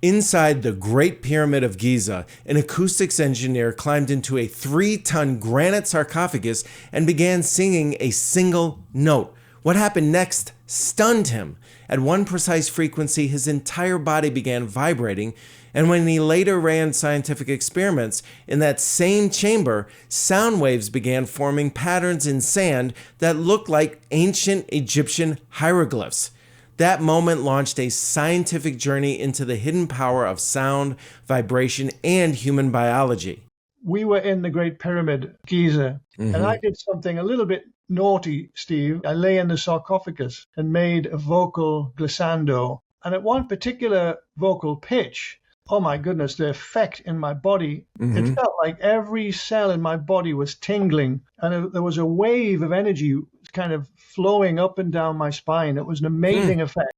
Inside the Great Pyramid of Giza, an acoustics engineer climbed into a 3-ton granite sarcophagus and began singing a single note. What happened next stunned him. At one precise frequency, his entire body began vibrating, and when he later ran scientific experiments in that same chamber, sound waves began forming patterns in sand that looked like ancient Egyptian hieroglyphs. That moment launched a scientific journey into the hidden power of sound, vibration, and human biology. We were in the Great Pyramid of Giza, and I did something a little bit naughty, Steve. I lay in the sarcophagus and made a vocal glissando. And at one particular vocal pitch, oh my goodness, the effect in my body, it felt like every cell in my body was tingling. And there was a wave of energy kind of flowing up and down my spine. It was an amazing effect.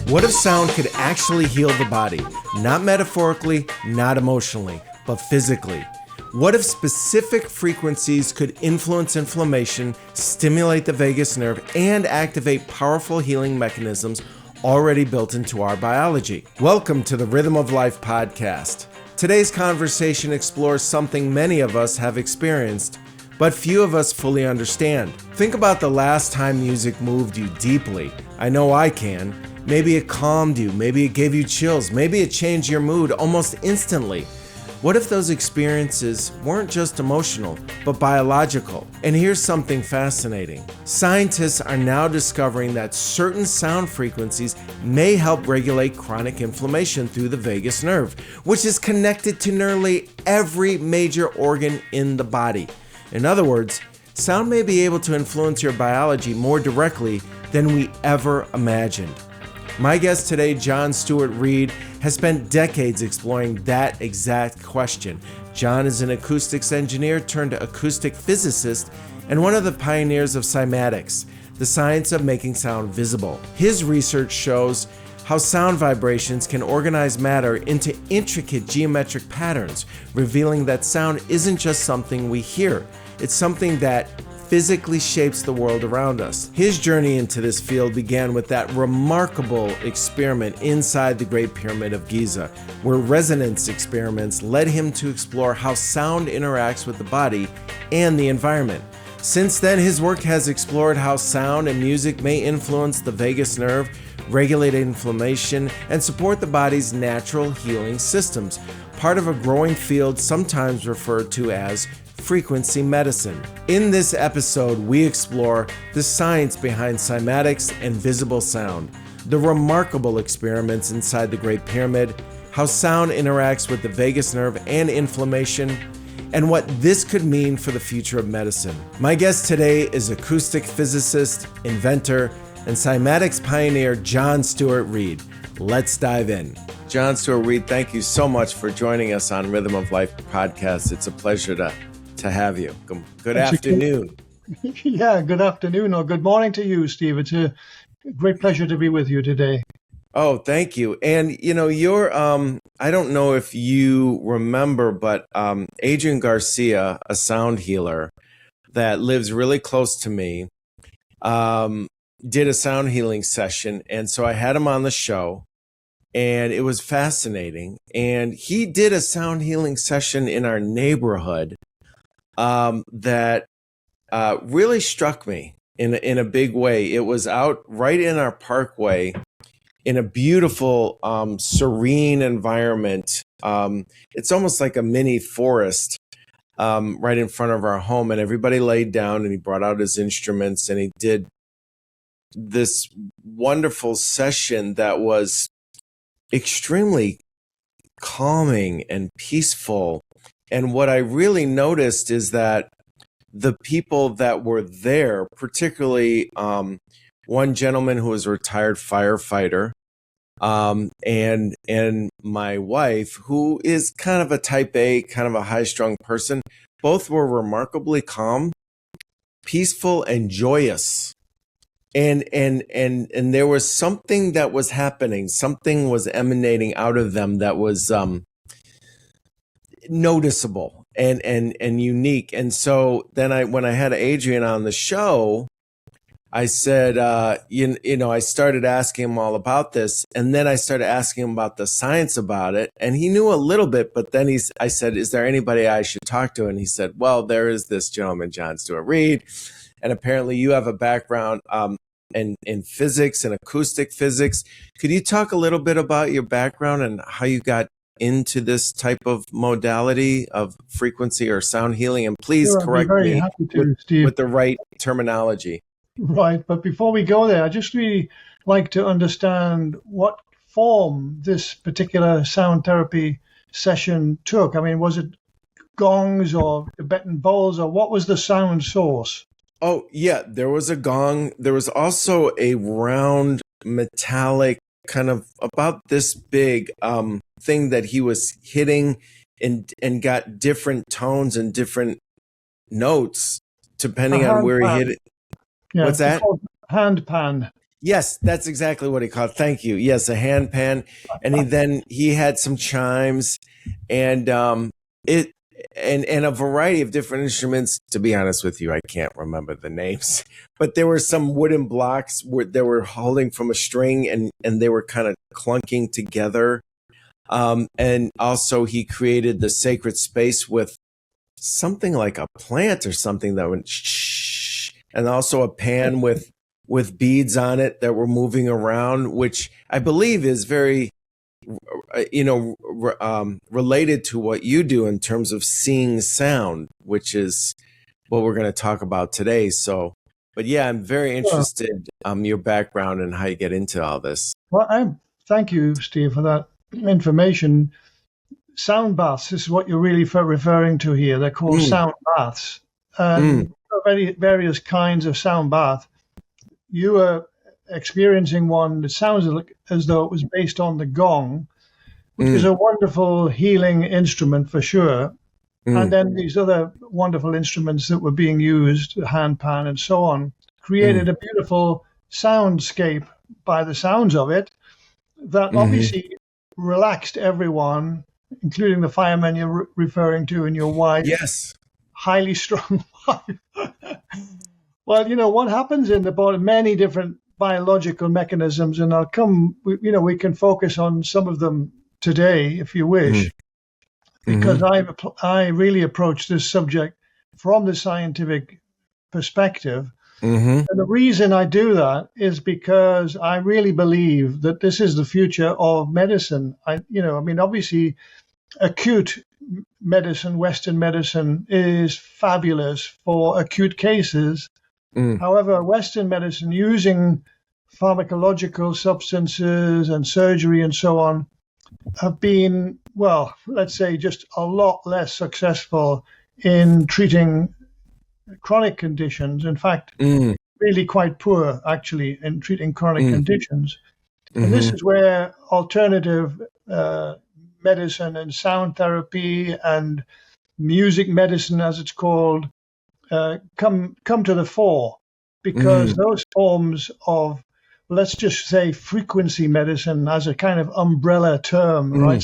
What if sound could actually heal the body? Not metaphorically, not emotionally, but physically. What if specific frequencies could influence inflammation, stimulate the vagus nerve, and activate powerful healing mechanisms already built into our biology? Welcome to the Rhythm of Life podcast. Today's conversation explores something many of us have experienced, but few of us fully understand. Think about the last time music moved you deeply. I know I can. Maybe it calmed you, maybe it gave you chills, maybe it changed your mood almost instantly. What if those experiences weren't just emotional, but biological? And here's something fascinating. Scientists are now discovering that certain sound frequencies may help regulate chronic inflammation through the vagus nerve, which is connected to nearly every major organ in the body. In other words, sound may be able to influence your biology more directly than we ever imagined. My guest today, John Stuart Reid, has spent decades exploring that exact question. John is an acoustics engineer turned acoustic physicist and one of the pioneers of Cymatics, the science of making sound visible. His research shows how sound vibrations can organize matter into intricate geometric patterns, revealing that sound isn't just something we hear, it's something that physically shapes the world around us. His journey into this field began with that remarkable experiment inside the Great Pyramid of Giza, where resonance experiments led him to explore how sound interacts with the body and the environment. Since then, his work has explored how sound and music may influence the vagus nerve, regulate inflammation, and support the body's natural healing systems, part of a growing field sometimes referred to as frequency medicine. In this episode, we explore the science behind cymatics and visible sound, the remarkable experiments inside the Great Pyramid, how sound interacts with the vagus nerve and inflammation, and what this could mean for the future of medicine. My guest today is acoustic physicist, inventor, and cymatics pioneer John Stuart Reid. Let's dive in. John Stuart Reid, thank you so much for joining us on Rhythm of Life podcast. It's a pleasure to have you. Good afternoon. Yeah, good afternoon or good morning to you, Steve. It's a great pleasure to be with you today. Oh, thank you. And you're I don't know if you remember, but Adrian Garcia, a sound healer that lives really close to me, did a sound healing session, and so I had him on the show, and it was fascinating. And he did a sound healing session in our neighborhood that really struck me in a big way. It was out right in our parkway in a beautiful, serene environment. It's almost like a mini forest right in front of our home, and everybody laid down, and he brought out his instruments, and he did this wonderful session that was extremely calming and peaceful. And what I really noticed is that the people that were there, particularly one gentleman who was a retired firefighter, and my wife, who is kind of a type A, kind of a high-strung person, both were remarkably calm, peaceful, and joyous. And there was something that was happening, something was emanating out of them that was noticeable. and unique. And so then when I had Adrian on the show, I said, I started asking him all about this, and then I started asking him about the science about it, and he knew a little bit, but then I said, is there anybody I should talk to? And he said, well, there is this gentleman, John Stuart Reid, and apparently you have a background in physics and acoustic physics. Could you talk a little bit about your background and how you got into this type of modality of frequency or sound healing? And please correct me with the right terminology. Right, but before we go there, I just really like to understand what form this particular sound therapy session took. I mean, was it gongs or Tibetan bowls, or what was the sound source? Oh, yeah, there was a gong. There was also a round metallic, kind of about this big thing that he was hitting and got different tones and different notes depending on where he hit it. Yeah, what's that? Hand pan. Yes, that's exactly what he called. Thank you. Yes, a hand pan. And he had some chimes and and a variety of different instruments. To be honest with you, I can't remember the names, but there were some wooden blocks they were holding from a string and they were kind of clunking together. And also he created the sacred space with something like a plant or something that went shh, and also a pan with beads on it that were moving around, which I believe is very, related to what you do in terms of seeing sound, which is what we're going to talk about today. So, but yeah, I'm very interested your background and how you get into all this. Well, thank you, Steve, for that information. Sound baths is what you're really referring to here. They're called sound baths. And various kinds of sound bath. You were experiencing one that sounds as though it was based on the gong, which is a wonderful healing instrument for sure. And then these other wonderful instruments that were being used, the hand pan and so on, created a beautiful soundscape by the sounds of it that obviously relaxed everyone, including the firemen you're referring to and your wife. Yes. Highly strung wife. Well, what happens in the body, many different biological mechanisms, and we can focus on some of them today if you wish, because I really approach this subject from the scientific perspective. And the reason I do that is because I really believe that this is the future of medicine. Obviously, acute medicine, Western medicine, is fabulous for acute cases. However, Western medicine using pharmacological substances and surgery and so on have been, well, let's say just a lot less successful in treating chronic conditions. In fact, really quite poor actually in treating chronic conditions. And this is where alternative medicine and sound therapy and music medicine, as it's called, come to the fore, because those forms of, let's just say, frequency medicine as a kind of umbrella term, right?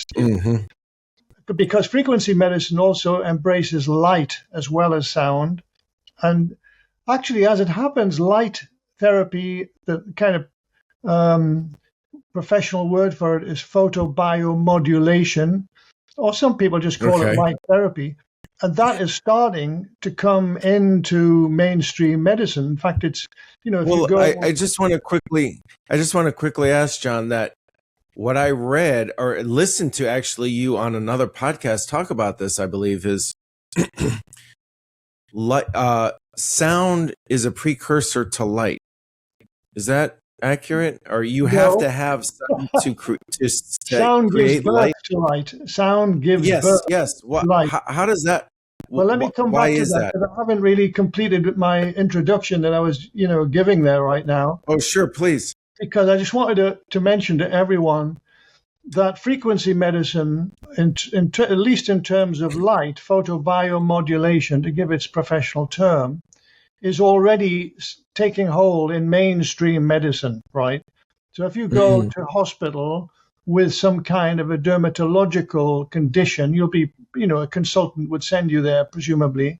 Because frequency medicine also embraces light as well as sound. And actually, as it happens, light therapy, the kind of professional word for it is photobiomodulation, or some people just call it light therapy. And that is starting to come into mainstream medicine. In fact, it's, if you go... I just want to quickly ask John that what I read or listened to actually you on another podcast talk about this, I believe, is sound is a precursor to light. Is that accurate? Or you have to have sound to sound create gives birth light? to light. Sound gives birth to light. How does that? Well, let me come back to that, because I haven't really completed my introduction that I was, giving there right now. Oh, sure, please. Because I just wanted to mention to everyone that frequency medicine, at least in terms of light, photobiomodulation, to give its professional term, is already taking hold in mainstream medicine, right? So if you go to hospital with some kind of a dermatological condition, you'll be, a consultant would send you there, presumably,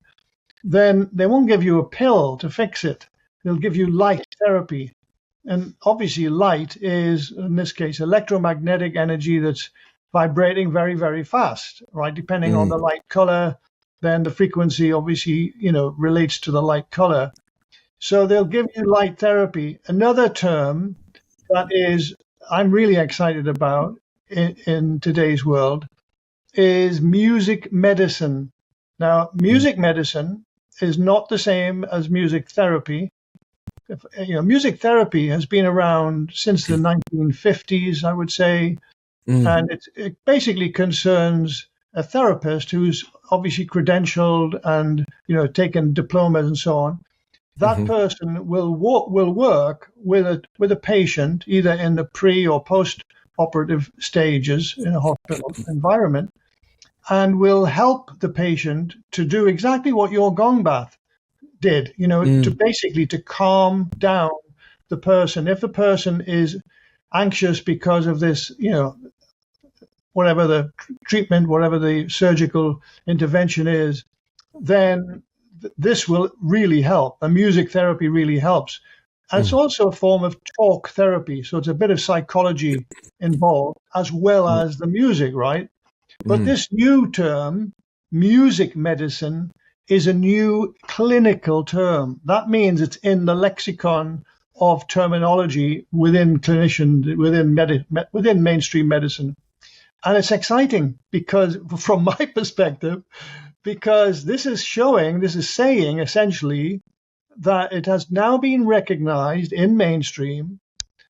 then they won't give you a pill to fix it. They'll give you light therapy. And obviously light is, in this case, electromagnetic energy that's vibrating very, very fast, right? Depending on the light color, then the frequency obviously, relates to the light color. So they'll give you light therapy. Another term that is I'm really excited about in today's world is music medicine. Now, music medicine is not the same as music therapy. Music therapy has been around since the 1950s, I would say, and it basically concerns a therapist who's obviously credentialed and taken diplomas and so on. That person will work with a patient either in the pre or post-operative stages in a hospital environment, and will help the patient to do exactly what your gong bath did, to calm down the person. If the person is anxious because of this, whatever the treatment, whatever the surgical intervention is, then this will really help. And music therapy really helps. And it's also a form of talk therapy. So it's a bit of psychology involved as well as the music, right? But this new term, music medicine, is a new clinical term. That means it's in the lexicon of terminology within clinician, within mainstream medicine. And it's exciting because, from my perspective, because this is saying essentially that it has now been recognized in mainstream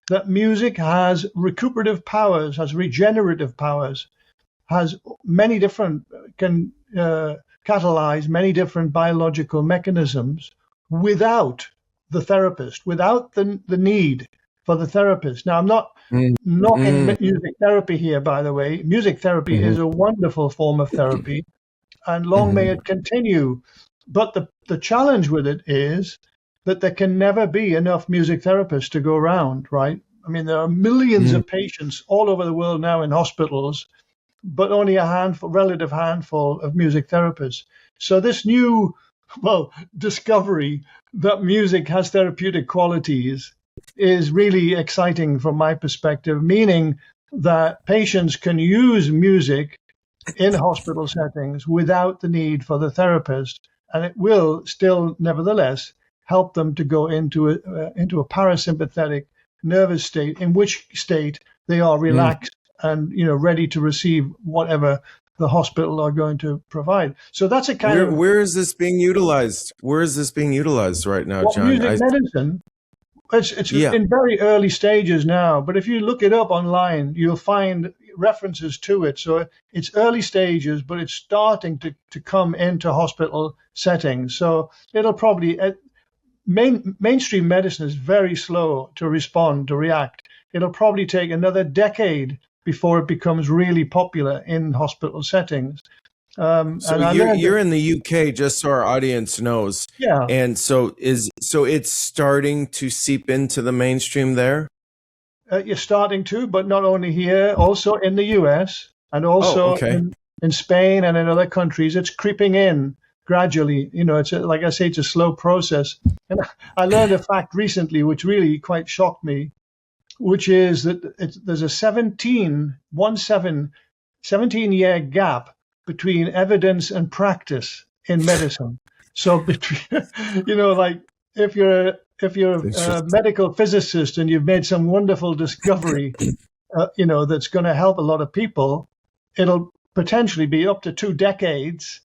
that music has recuperative powers, has regenerative powers, has many different, can catalyze many different biological mechanisms without the therapist, without the need for the therapist. Now, I'm not knocking music therapy here, by the way. Music therapy is a wonderful form of therapy, and long may it continue. But the challenge with it is that there can never be enough music therapists to go around, right? I mean, there are millions of patients all over the world now in hospitals, but only a relative handful of music therapists. So this new, discovery that music has therapeutic qualities is really exciting from my perspective, meaning that patients can use music in hospital settings without the need for the therapist, and it will still, nevertheless, help them to go into a parasympathetic nervous state, in which state they are relaxed and ready to receive whatever the hospital are going to provide. So that's a kind of where is this being utilized? Where is this being utilized right now, John? Music medicine. It's in very early stages now, but if you look it up online, you'll find references to it. So it's early stages, but it's starting to come into hospital settings. So it'll probably mainstream medicine is very slow to respond, to react. It'll probably take another decade before it becomes really popular in hospital settings. So you're in the UK, just so our audience knows. Yeah. And so it's starting to seep into the mainstream there? You're starting to, but not only here, also in the US and also in Spain and in other countries. It's creeping in gradually. Like I say, it's a slow process. And I learned a fact recently, which really quite shocked me, which is that there's a 17-year gap between evidence and practice in medicine. So between, like if you're a medical physicist and you've made some wonderful discovery, that's going to help a lot of people, it'll potentially be up to 2 decades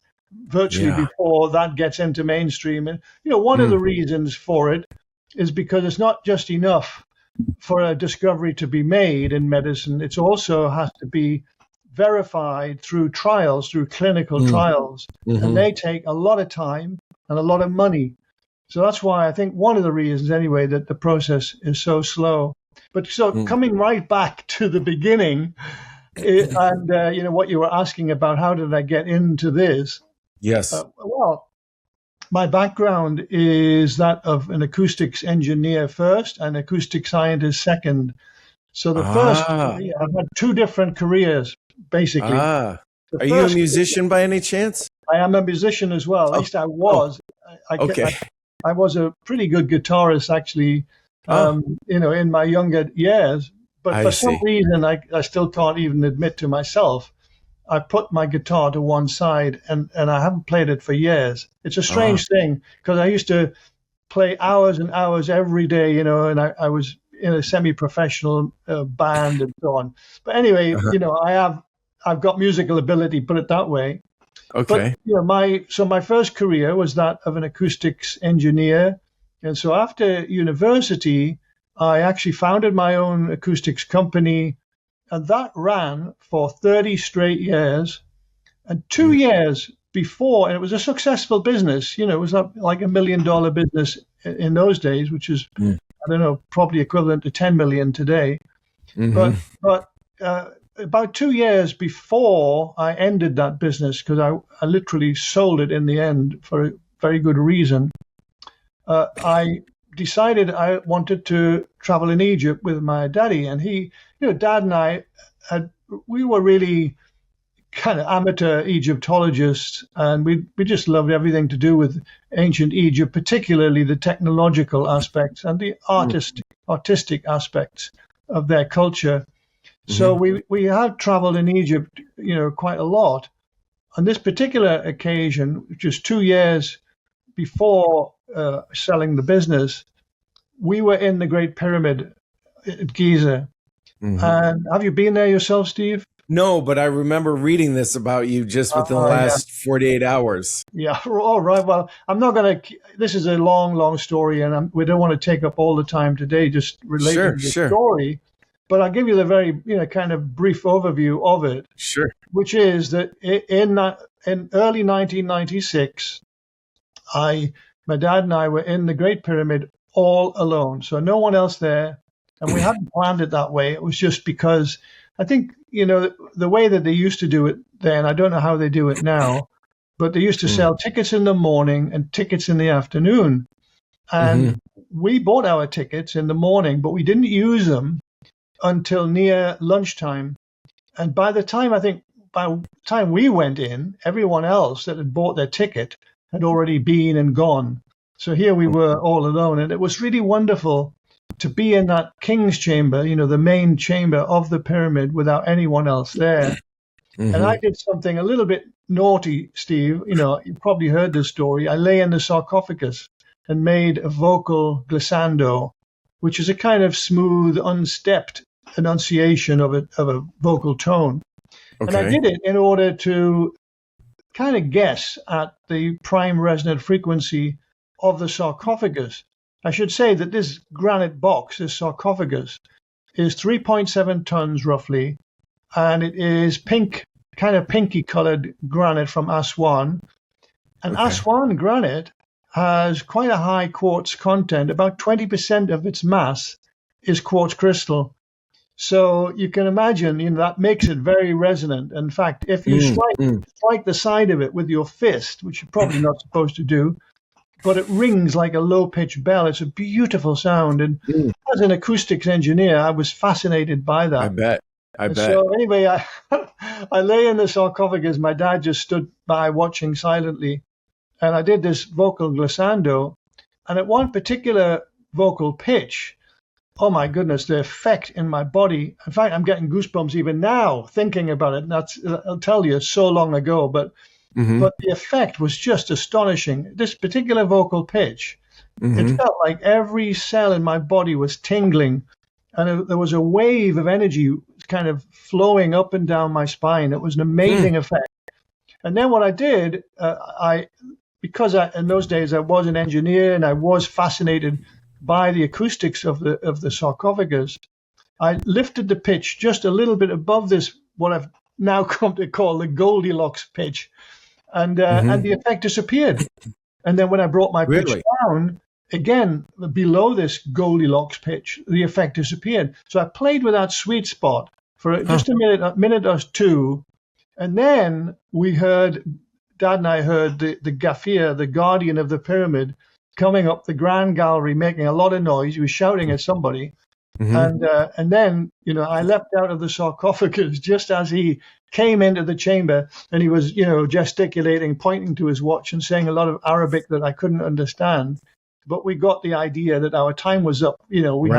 virtually before that gets into mainstream. And, one of the reasons for it is because it's not just enough for a discovery to be made in medicine. It also has to be verified through trials, through clinical trials. And they take a lot of time and a lot of money. So that's why I think one of the reasons anyway that the process is so slow. But coming right back to the beginning and what you were asking about, how did I get into this? Yes. My background is that of an acoustics engineer first and acoustic scientist second. So the first, Ah, yeah, I've had two different careers, basically. ah. The Are you a first, musician by any chance? I am a musician as well. At Oh, least I oh, was. okay. I was a pretty good guitarist, actually, Oh, in my younger years. But I for some see. reason, I still can't even admit to myself, I put my guitar to one side and I haven't played it for years. It's a Ah, strange thing because I used to play hours and hours every day, and I was in a semi-professional band and so on. But anyway, uh-huh. I've got musical ability, put it that way. But Okay. my first career was that of an acoustics engineer, and so after university, I actually founded my own acoustics company, and that ran for 30 straight years. And two Mm, years before, and it was a successful business. It was like $1 million business in those days, which is, mm, I don't know, probably equivalent to 10 million today. mm-hmm. But about 2 years before I ended that business, because I literally sold it in the end for a very good reason, I decided I wanted to travel in Egypt with my daddy. And Dad and I we were really kind of amateur Egyptologists, and we just loved everything to do with ancient Egypt, particularly the technological aspects and the artistic aspects of their culture. So Mm-hmm. we had traveled in Egypt, quite a lot. On this particular occasion, just 2 years before selling the business, we were in the Great Pyramid at Giza. Mm-hmm. And have you been there yourself, Steve? No, but I remember reading this about you just within the Yeah. last 48 hours. Yeah, all right. Well, I'm not going to. This is a long, long story, and we don't want to take up all the time today just Sure, relating the sure, story. But I'll give you the very, kind of brief overview of it, sure. which is that in early 1996, my dad and I were in the Great Pyramid all alone, so no one else there, and we hadn't planned it that way. It was just because I think the way that they used to do it then. I don't know how they do it now, but they used to Mm, sell tickets in the morning and tickets in the afternoon. mm-hmm. And we bought our tickets in the morning, but we didn't use them until near lunchtime. And by the time we went in, everyone else that had bought their ticket had already been and gone. So here we were all alone, and it was really wonderful to be in that king's chamber, the main chamber of the pyramid without anyone else there. And I Mm-hmm. did something a little bit naughty, Steve. You probably heard this story. I lay in the sarcophagus and made a vocal glissando, which is a kind of smooth, unstepped enunciation of a vocal tone. And I Okay. did it in order to kind of guess at the prime resonant frequency of the sarcophagus. I should say that this granite box, this sarcophagus, is 3.7 tons roughly, and it is pink, kind of pinky colored granite from Aswan. And Okay. Aswan granite has quite a high quartz content. About 20% of its mass is quartz crystal. So you can imagine, that makes it very resonant. In fact, if you Mm, mm, strike the side of it with your fist, which you're probably not supposed to do, but it rings like a low-pitched bell. It's a beautiful sound. And mm. as an acoustics engineer, I was fascinated by I that. bet. I And bet. so anyway, I lay in the sarcophagus. My dad just stood by watching silently. And I did this vocal glissando. And at one particular vocal pitch, oh my goodness, the effect in my body. In fact, I'm getting goosebumps even now thinking about it. And I'll tell you, it's so long ago, but Mm-hmm. the effect was just astonishing. This particular vocal pitch, it Mm-hmm. felt like every cell in my body was tingling, and there was a wave of energy kind of flowing up and down my spine. It was an Hmm. amazing effect. And then what I did, because in those days I was an engineer and I was fascinated by the acoustics of the sarcophagus, I lifted the pitch just a little bit above this, what I've now come to call the Goldilocks pitch, and Mm-hmm. the effect disappeared. And then when I brought my pitch Really? down again below this Goldilocks pitch, the effect disappeared. So I played with that sweet spot for Huh. just a minute or two, and then Dad and I heard the Gafir, the guardian of the pyramid, coming up the grand gallery, making a lot of noise. He was shouting at somebody. And then, I leapt out of the sarcophagus just as he came into the chamber, and he was, gesticulating, pointing to his watch and saying a lot of Arabic that I couldn't understand. But we got the idea that our time was up. We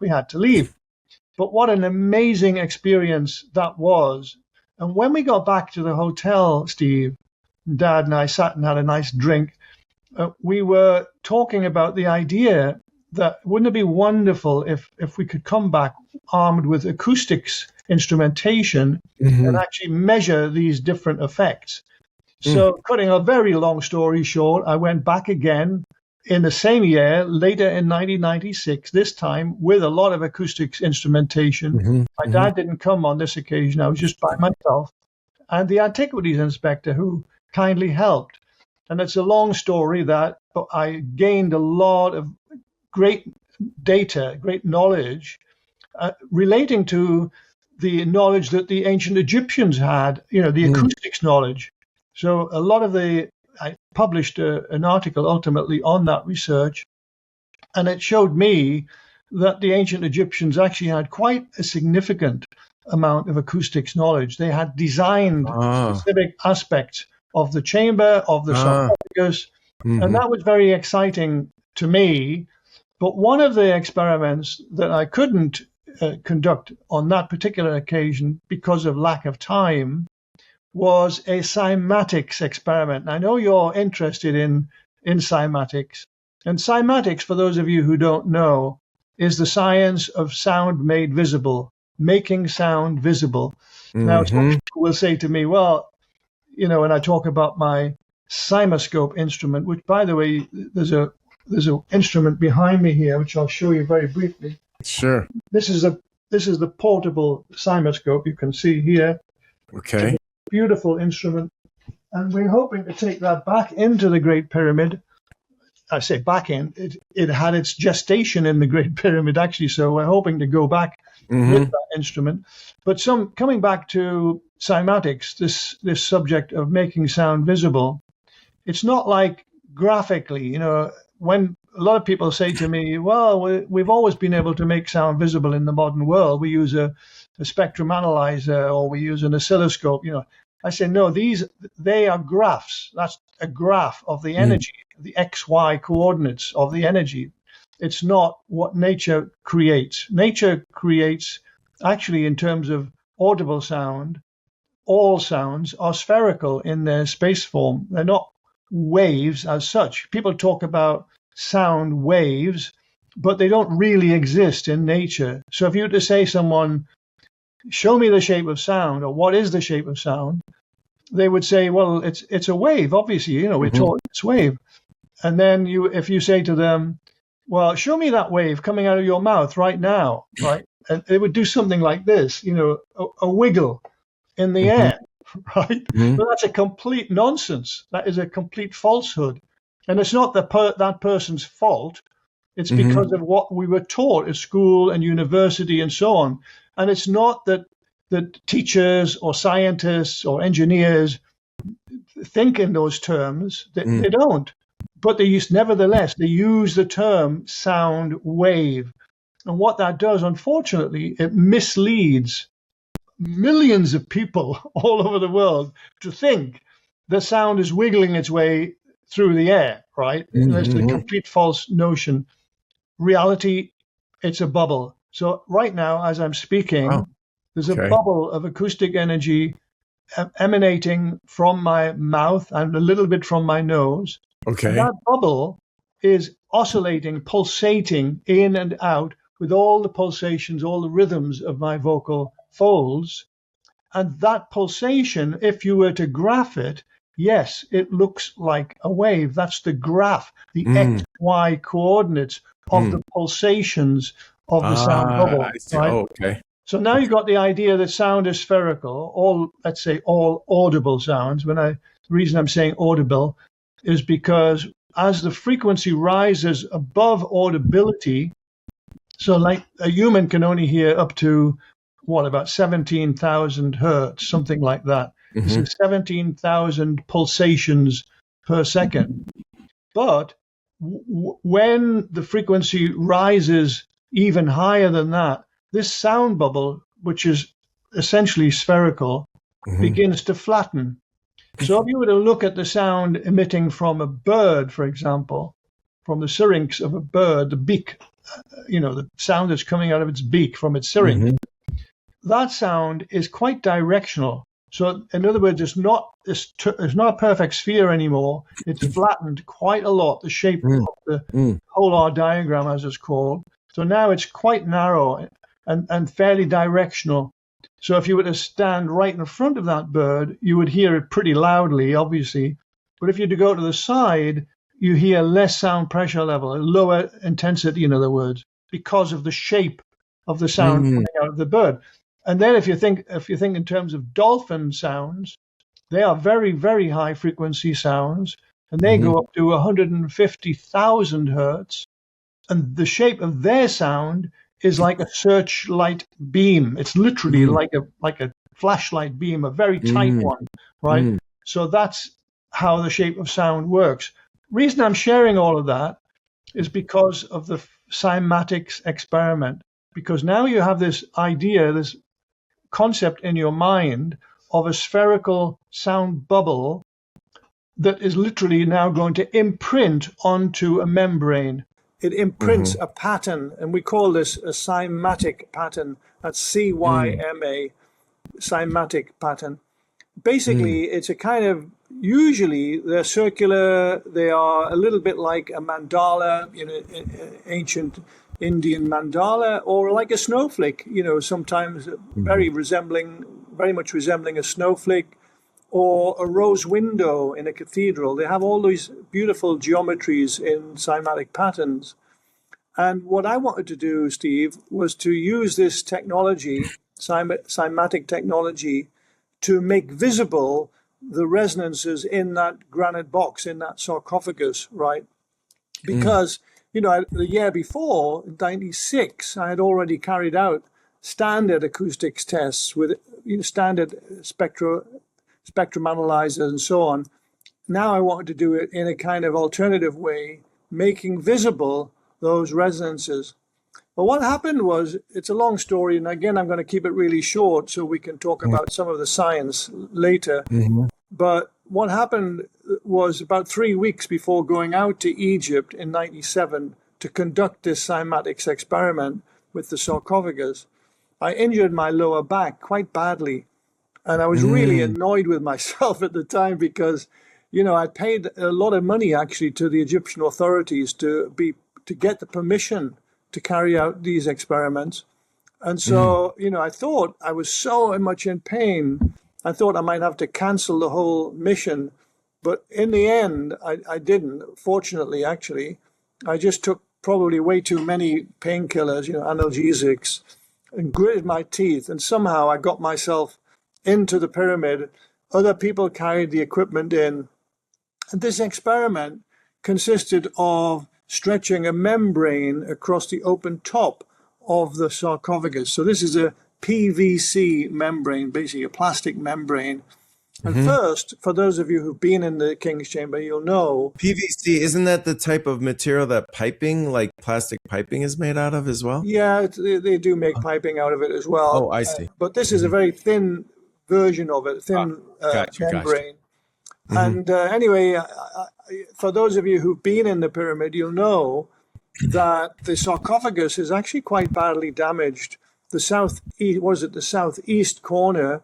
had to leave. But what an amazing experience that was. And when we got back to the hotel, Steve, Dad and I sat and had a nice drink. We were talking about the idea that wouldn't it be wonderful if we could come back armed with acoustics instrumentation and actually measure these different effects. So cutting a very long story short, I went back again in the same year, later in 1996, this time with a lot of acoustics instrumentation. My dad didn't come on this occasion. I was just by myself. And the antiquities inspector who kindly helped. And it's a long story that I gained a lot of great data, great knowledge relating to the knowledge that the ancient Egyptians had, the acoustics knowledge. So a lot of I published an article ultimately on that research, and it showed me that the ancient Egyptians actually had quite a significant amount of acoustics knowledge. They had designed specific aspects of the chamber, of the sarcophagus, and that was very exciting to me. But one of the experiments that I couldn't conduct on that particular occasion because of lack of time was a cymatics experiment. I know you're interested in cymatics. And cymatics, for those of you who don't know, is the science of sound made visible, making sound visible. Now, some people will say to me, well, when I talk about my cymoscope instrument, which, by the way, there's an instrument behind me here, which I'll show you very briefly. Sure. This is the portable cymoscope you can see here. Okay. Beautiful instrument, and we're hoping to take that back into the Great Pyramid. I say back in, it had its gestation in the Great Pyramid actually, so we're hoping to go back with that instrument. But coming back to cymatics, this subject of making sound visible, it's not like graphically, when a lot of people say to me, well, we've always been able to make sound visible in the modern world. We use a spectrum analyzer or we use an oscilloscope, I say, no, they are graphs. That's a graph of the energy, the XY coordinates of the energy. It's not what nature creates. Nature creates, actually, in terms of audible sound, all sounds are spherical in their space form. They're not waves as such. People talk about sound waves, but they don't really exist in nature. So if you were to say someone, show me the shape of sound, or what is the shape of sound, they would say, well, it's a wave, obviously, we're taught it's wave. And then if you say to them, well, show me that wave coming out of your mouth right now, right? And it would do something like this, a wiggle in the air, right? But that's a complete nonsense. That is a complete falsehood. And it's not that person's fault. It's because of what we were taught at school and university and so on. And it's not that teachers or scientists or engineers think in those terms. They don't. But nevertheless, they use the term sound wave. And what that does, unfortunately, it misleads millions of people all over the world to think the sound is wiggling its way through the air, right? That's a complete false notion. Reality, it's a bubble. So right now, as I'm speaking, there's a bubble of acoustic energy emanating from my mouth and a little bit from my nose. Okay. And that bubble is oscillating, pulsating in and out with all the pulsations, all the rhythms of my vocal folds. And that pulsation, if you were to graph it, yes, it looks like a wave. That's the graph, the XY coordinates of the pulsations of the sound bubble. Right? Oh, okay. So now you've got the idea that sound is spherical, let's say all audible sounds. The reason I'm saying audible is because as the frequency rises above audibility, so like a human can only hear up to, about 17,000 hertz, something like that. This is 17,000 pulsations per second. But when the frequency rises, even higher than that, this sound bubble, which is essentially spherical, begins to flatten. So if you were to look at the sound emitting from a bird, for example, from the syrinx of a bird, the beak, the sound that's coming out of its beak from its syrinx, that sound is quite directional. So in other words, it's not a perfect sphere anymore. It's flattened quite a lot, the shape of the polar diagram, as it's called. So now it's quite narrow and fairly directional. So if you were to stand right in front of that bird, you would hear it pretty loudly, obviously. But if you were to go to the side, you hear less sound pressure level, a lower intensity, in other words, because of the shape of the sound coming out of the bird. And then if you think in terms of dolphin sounds, they are very, very high frequency sounds, and they go up to 150,000 hertz. And the shape of their sound is like a searchlight beam. It's literally like a flashlight beam, a very tight one, right? So that's how the shape of sound works. Reason I'm sharing all of that is because of the Cymatics experiment. Because now you have this idea, this concept in your mind of a spherical sound bubble that is literally now going to imprint onto a membrane. It imprints a pattern, and we call this a cymatic pattern. That's C-Y-M-A, cymatic pattern. Basically, it's a kind of, usually they're circular, they are a little bit like a mandala, ancient Indian mandala, or like a snowflake, sometimes very much resembling a snowflake, or a rose window in a cathedral. They have all these beautiful geometries in cymatic patterns. And what I wanted to do, Steve, was to use this technology, cymatic technology, to make visible the resonances in that granite box, in that sarcophagus, right? Because, the year before, in 96, I had already carried out standard acoustics tests with standard spectrum analyzers and so on. Now I wanted to do it in a kind of alternative way, making visible those resonances. But what happened was, it's a long story, and again, I'm going to keep it really short so we can talk about some of the science later. But what happened was, about 3 weeks before going out to Egypt in 97 to conduct this cymatics experiment with the sarcophagus, I injured my lower back quite badly. And I was really annoyed with myself at the time because, I paid a lot of money actually to the Egyptian authorities to get the permission to carry out these experiments. And so, I thought I was so much in pain. I thought I might have to cancel the whole mission. But in the end, I didn't, fortunately, actually. I just took probably way too many painkillers, analgesics, and gritted my teeth. And somehow I got myself into the pyramid. Other people carried the equipment in. And this experiment consisted of stretching a membrane across the open top of the sarcophagus. So this is a PVC membrane, basically a plastic membrane. And first, for those of you who've been in the King's Chamber, you'll know. PVC, isn't that the type of material that piping, like plastic piping, is made out of as well? Yeah, they do make piping out of it as well. Oh, I see. But this is a very thin version of it, thin membrane. And anyway, for those of you who've been in the pyramid, you'll know that the sarcophagus is actually quite badly damaged. The southeast corner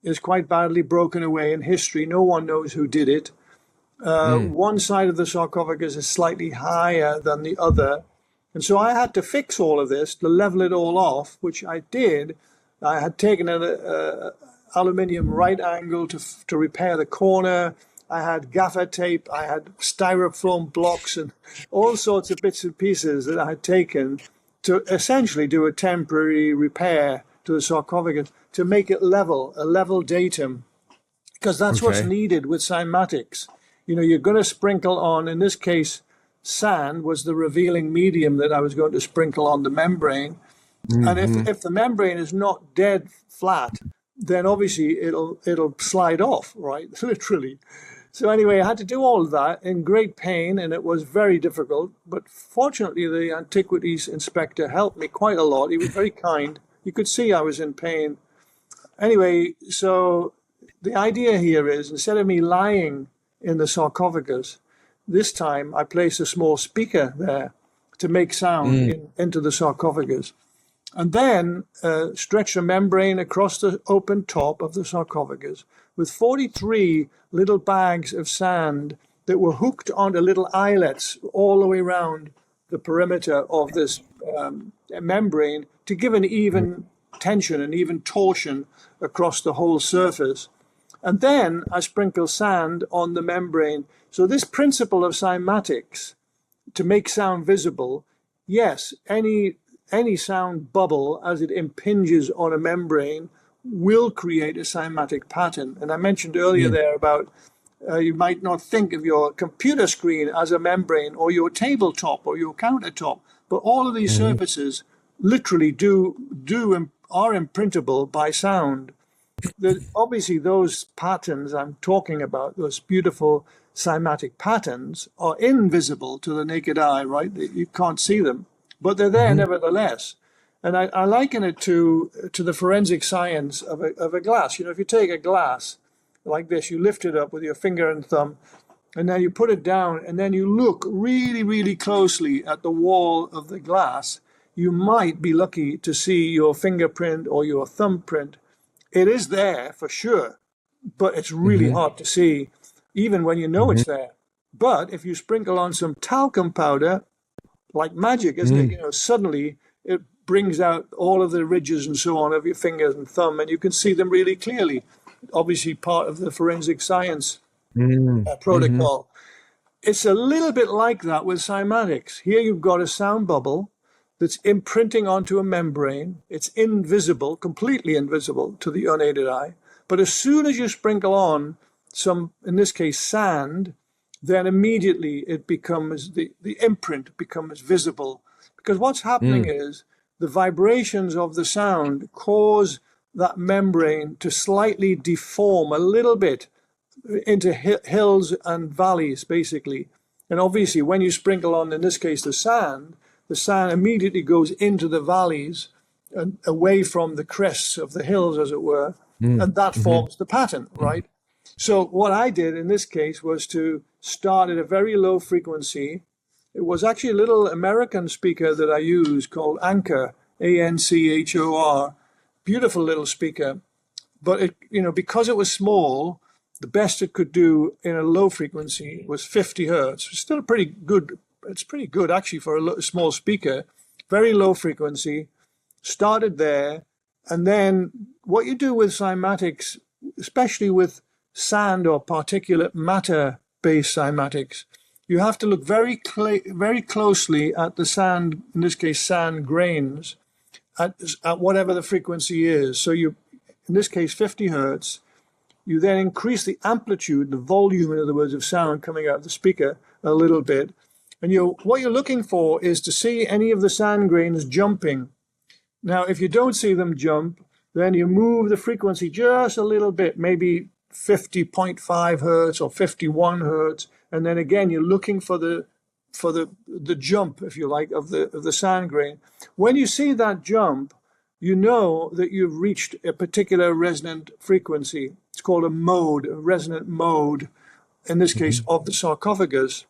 is quite badly broken away in history. No one knows who did it. One side of the sarcophagus is slightly higher than the other. And so I had to fix all of this, to level it all off, which I did. I had taken an aluminium right angle to repair the corner. I had gaffer tape, I had styrofoam blocks and all sorts of bits and pieces that I had taken to essentially do a temporary repair to the sarcophagus to make it level, a level datum, because that's what's needed with cymatics. You're going to sprinkle on, in this case, sand was the revealing medium that I was going to sprinkle on the membrane. And if the membrane is not dead flat, then obviously it'll slide off, right? Literally. So anyway, I had to do all of that in great pain, and it was very difficult. But fortunately, the antiquities inspector helped me quite a lot. He was very kind. You could see I was in pain. Anyway, so the idea here is, instead of me lying in the sarcophagus, this time I placed a small speaker there to make sound into the sarcophagus. And then stretch a membrane across the open top of the sarcophagus with 43 little bags of sand that were hooked onto little eyelets all the way around the perimeter of this membrane to give an even tension, an even torsion across the whole surface. And then I sprinkle sand on the membrane. So this principle of cymatics, to make sound visible, yes, any sound bubble as it impinges on a membrane will create a cymatic pattern. And I mentioned earlier there about you might not think of your computer screen as a membrane, or your tabletop or your countertop, but all of these surfaces literally are imprintable by sound. Obviously, those patterns I'm talking about, those beautiful cymatic patterns, are invisible to the naked eye, right? You can't see them, but they're there nevertheless. And I liken it to the forensic science of a glass. You know, if you take a glass like this, you lift it up with your finger and thumb, and then you put it down, and then you look really, really closely at the wall of the glass, you might be lucky to see your fingerprint or your thumbprint. It is there for sure, but it's really hard to see, even when you know it's there. But if you sprinkle on some talcum powder, like magic, isn't it? You know, suddenly it brings out all of the ridges and so on of your fingers and thumb, and you can see them really clearly. Obviously, part of the forensic science protocol. It's a little bit like that with cymatics. Here you've got a sound bubble that's imprinting onto a membrane. It's invisible, completely invisible to the unaided eye. But as soon as you sprinkle on some, in this case, sand, then immediately it becomes, the imprint becomes visible. Because what's happening is the vibrations of the sound cause that membrane to slightly deform a little bit into hills and valleys, basically. And obviously, when you sprinkle on, in this case, the sand immediately goes into the valleys and away from the crests of the hills, as it were, and that forms the pattern, right? So what I did in this case was to start at a very low frequency. It was actually a little American speaker that I used called Anchor, Anchor, beautiful little speaker. But it, you know, because it was small, the best it could do in a low frequency was 50 hertz. It's still pretty good. It's pretty good actually for a small speaker. Very low frequency. Started there, and then what you do with cymatics, especially with sand or particulate matter-based cymatics, you have to look very closely at the sand, in this case sand grains, at whatever the frequency is. So you, in this case 50 hertz, you then increase the amplitude, the volume, in other words, of sound coming out of the speaker a little bit. And what you're looking for is to see any of the sand grains jumping. Now, if you don't see them jump, then you move the frequency just a little bit, maybe 50.5 hertz or 51 hertz. And then again, you're looking for the jump, if you like, of the sand grain. When you see that jump, you know that you've reached a particular resonant frequency. It's called a mode, a resonant mode, in this case, of the sarcophagus.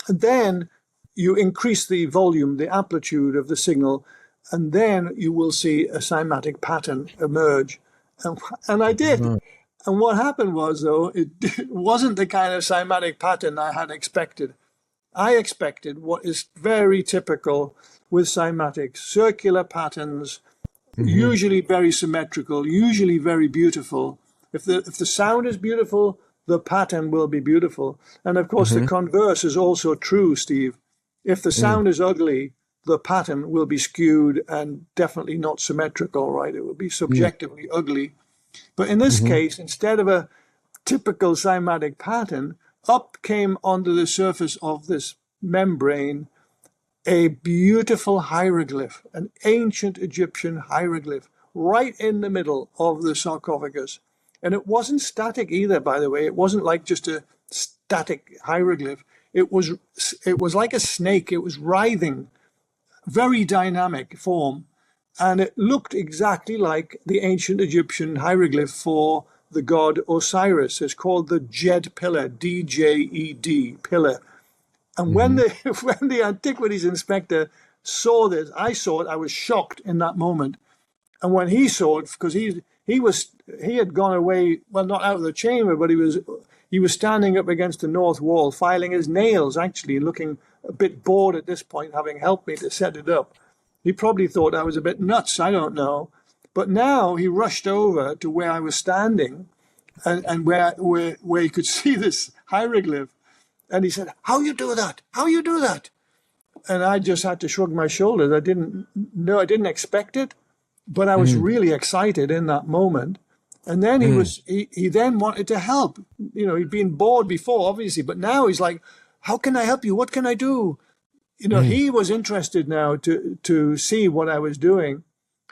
And then you increase the volume, the amplitude of the signal, and then you will see a cymatic pattern emerge. And I did. And what happened was, though, it wasn't the kind of cymatic pattern I had expected. I expected what is very typical with cymatics, circular patterns, usually very symmetrical, usually very beautiful. If the sound is beautiful, the pattern will be beautiful. And of course, the converse is also true, Steve. If the sound is ugly, the pattern will be skewed and definitely not symmetrical, right? It will be subjectively ugly. But in this case, instead of a typical cymatic pattern, up came onto the surface of this membrane a beautiful hieroglyph, an ancient Egyptian hieroglyph, right in the middle of the sarcophagus. And it wasn't static either, by the way. It wasn't like just a static hieroglyph. It was like a snake. It was writhing, very dynamic form, and it looked exactly like the ancient Egyptian hieroglyph for the god Osiris. It's called the Djed pillar, D-J-E-D pillar. And when the when the antiquities inspector saw this, I saw it. I was shocked in that moment. And when he saw it, because he had gone away, well, not out of the chamber, but he was standing up against the north wall, filing his nails actually, and looking a bit bored at this point, having helped me to set it up. He probably thought I was a bit nuts. I don't know. But now he rushed over to where I was standing, and where he could see this hieroglyph. And he said, "How you do that? How you do that?" And I just had to shrug my shoulders. I didn't know. I didn't expect it, but I was really excited in that moment. And then he then wanted to help. You know, he'd been bored before, obviously, but now he's like, "How can I help you? What can I do?" You know, he was interested now to see what I was doing.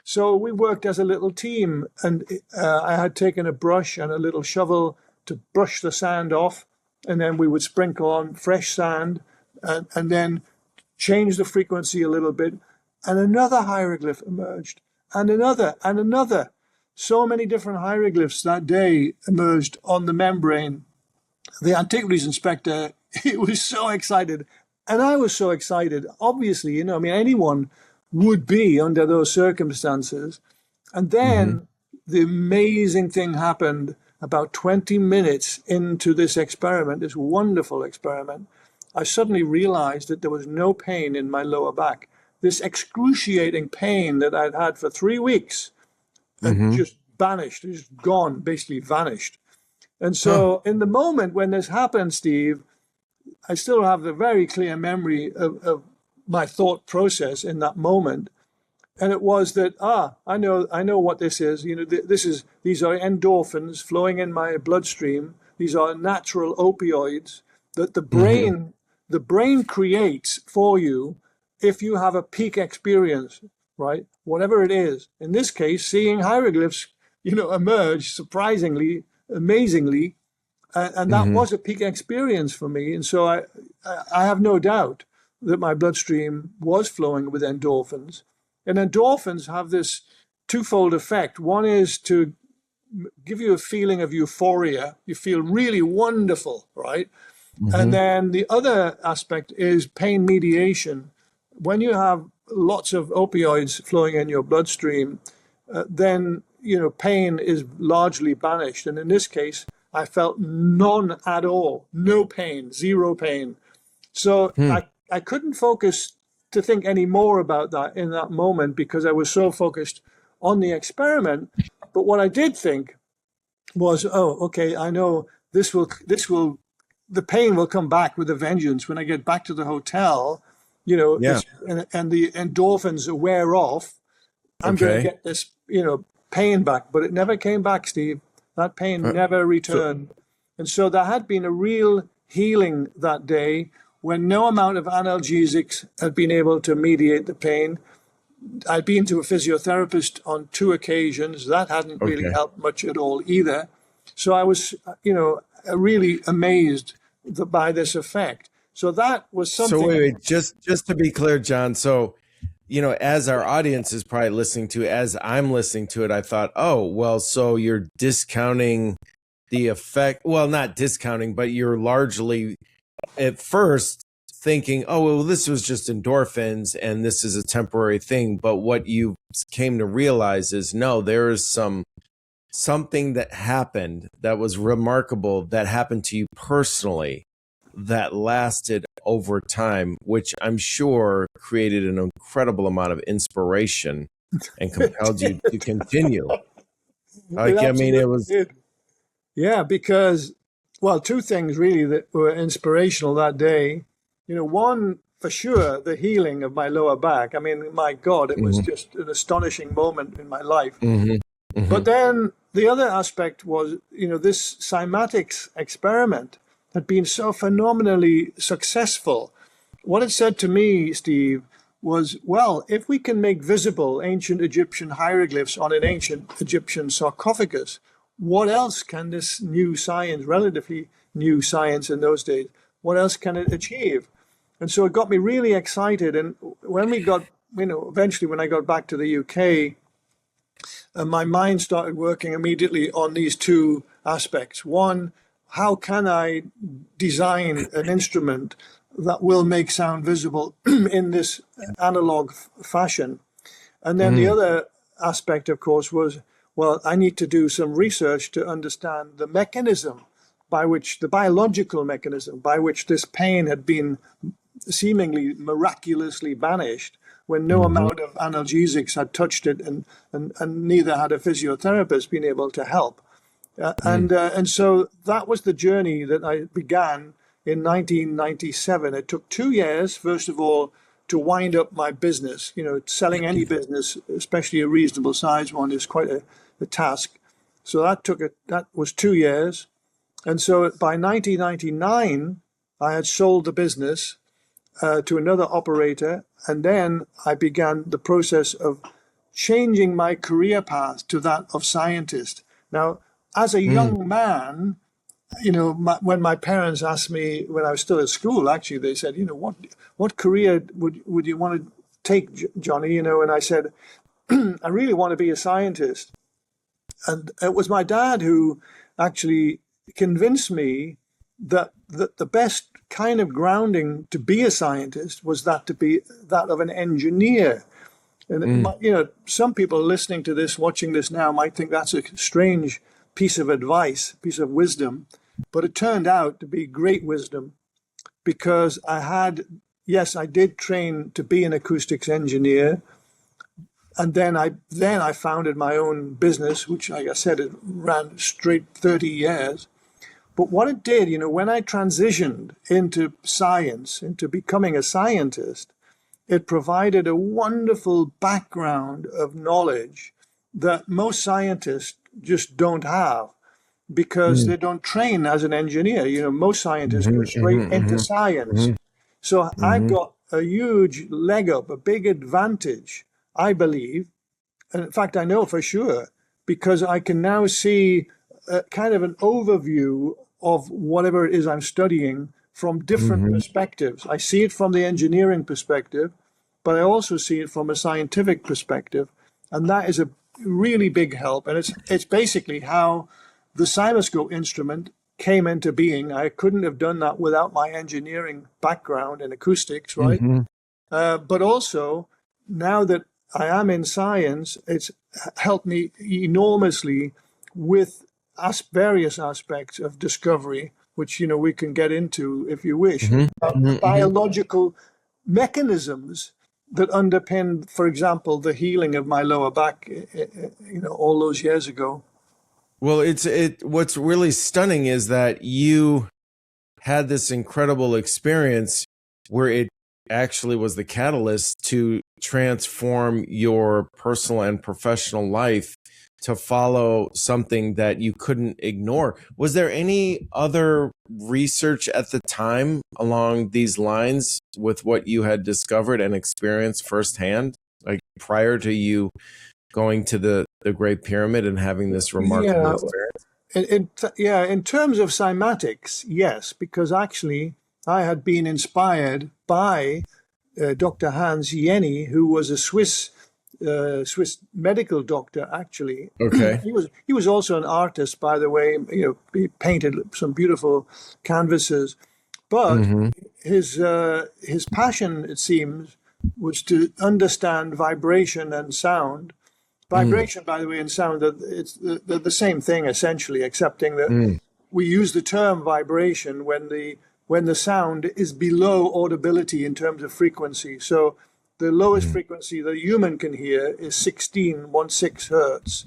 So we worked as a little team, and I had taken a brush and a little shovel to brush the sand off, and then we would sprinkle on fresh sand, and then change the frequency a little bit, and another hieroglyph emerged, and another. So many different hieroglyphs that day emerged on the membrane. The antiquities inspector, he was so excited, and I was so excited. Obviously, you know, I mean, anyone would be under those circumstances. And then the amazing thing happened about 20 minutes into this experiment, this wonderful experiment. I suddenly realized that there was no pain in my lower back. This excruciating pain that I'd had for 3 weeks had just vanished, just gone, basically vanished. And so in the moment when this happened, Steve, I still have a very clear memory of my thought process in that moment. And it was that, I know what this is. You know, these are endorphins flowing in my bloodstream. These are natural opioids that the brain creates for you if you have a peak experience, right? Whatever it is. In this case, seeing hieroglyphs, you know, emerge surprisingly, amazingly, and that was a peak experience for me. And so I have no doubt that my bloodstream was flowing with endorphins. And endorphins have this twofold effect. One is to give you a feeling of euphoria. You feel really wonderful, right? And then the other aspect is pain mediation. When you have lots of opioids flowing in your bloodstream, then, you know, pain is largely banished. And in this case, I felt none at all, no pain, zero pain. So I couldn't focus to think any more about that in that moment because I was so focused on the experiment. But what I did think was, okay, I know the pain will come back with a vengeance when I get back to the hotel, you know, and the endorphins wear off. I'm going to get this, you know, pain back. But it never came back, Steve. That pain never returned. And so there had been a real healing that day when no amount of analgesics had been able to mediate the pain. I'd been to a physiotherapist on 2 occasions. That hadn't really helped much at all either. So I was, you know, really amazed by this effect. So that was something. So wait, just to be clear, John. So, you know, as our audience is probably listening to, as I'm listening to it, I thought, oh, well, so you're discounting the effect. Well, not discounting, but you're largely at first thinking, oh, well, this was just endorphins and this is a temporary thing. But what you came to realize is, no, there is something that happened that was remarkable that happened to you personally that lasted over time, which I'm sure created an incredible amount of inspiration and compelled you to continue. Like, I mean, it was. Yeah, because, well, 2 things really that were inspirational that day. You know, one, for sure, the healing of my lower back. I mean, my God, it was just an astonishing moment in my life. But then the other aspect was, you know, this Cymatics experiment had been so phenomenally successful. What it said to me, Steve, was, well, if we can make visible ancient Egyptian hieroglyphs on an ancient Egyptian sarcophagus, what else can this new science, relatively new science in those days. What else can it achieve? And so it got me really excited. And when we got, eventually when I got back to the UK, my mind started working immediately on these two aspects. One, how can I design an instrument that will make sound visible in this analog fashion? And then the other aspect, of course, was, well, I need to do some research to understand the mechanism by which, the biological mechanism by which this pain had been seemingly miraculously banished when no amount of analgesics had touched it, and neither had a physiotherapist been able to help. And so that was the journey that I began in 1997. It took 2 years, first of all, to wind up my business. Selling any business, especially a reasonable size one, is quite a task. So that was 2 years. And so by 1999, I had sold the business to another operator, and then I began the process of changing my career path to that of scientist. Now, as a young man, when my parents asked me when I was still at school, actually, they said, what career would you want to take, Johnny? And I said, I really want to be a scientist. And it was my dad who actually convinced me that the best kind of grounding to be a scientist was to be that of an engineer. And some people listening to this, watching this now, might think that's a strange piece of advice, piece of wisdom, but it turned out to be great wisdom, because I did train to be an acoustics engineer, and then I founded my own business, which, like I said, it ran straight 30 years. But what it did, when I transitioned into science, into becoming a scientist, it provided a wonderful background of knowledge that most scientists just don't have, because they don't train as an engineer. Most scientists go straight into science. So I've got a huge leg up, a big advantage, I believe. And in fact, I know for sure, because I can now see kind of an overview of whatever it is I'm studying from different perspectives. I see it from the engineering perspective, but I also see it from a scientific perspective. And that is a really big help. And it's basically how the Cymoscope instrument came into being. I couldn't have done that without my engineering background in acoustics, right? But also, now that I am in science, it's helped me enormously with various aspects of discovery, which we can get into if you wish. Biological mechanisms that underpin, for example, the healing of my lower back, all those years ago. Well, what's really stunning is that you had this incredible experience where it actually was the catalyst to transform your personal and professional life to follow something that you couldn't ignore. Was there any other research at the time along these lines with what you had discovered and experienced firsthand, like prior to you going to the Great Pyramid and having this remarkable experience? In terms of cymatics, yes, because actually I had been inspired by Dr. Hans Jenny, who was a Swiss medical doctor, actually. Okay. He was also an artist, by the way. He painted some beautiful canvases, but his passion, it seems, was to understand vibration and sound. Vibration, by the way, and sound, it's the same thing essentially, excepting that we use the term vibration when the sound is below audibility in terms of frequency. So the lowest frequency that a human can hear is 16 hertz.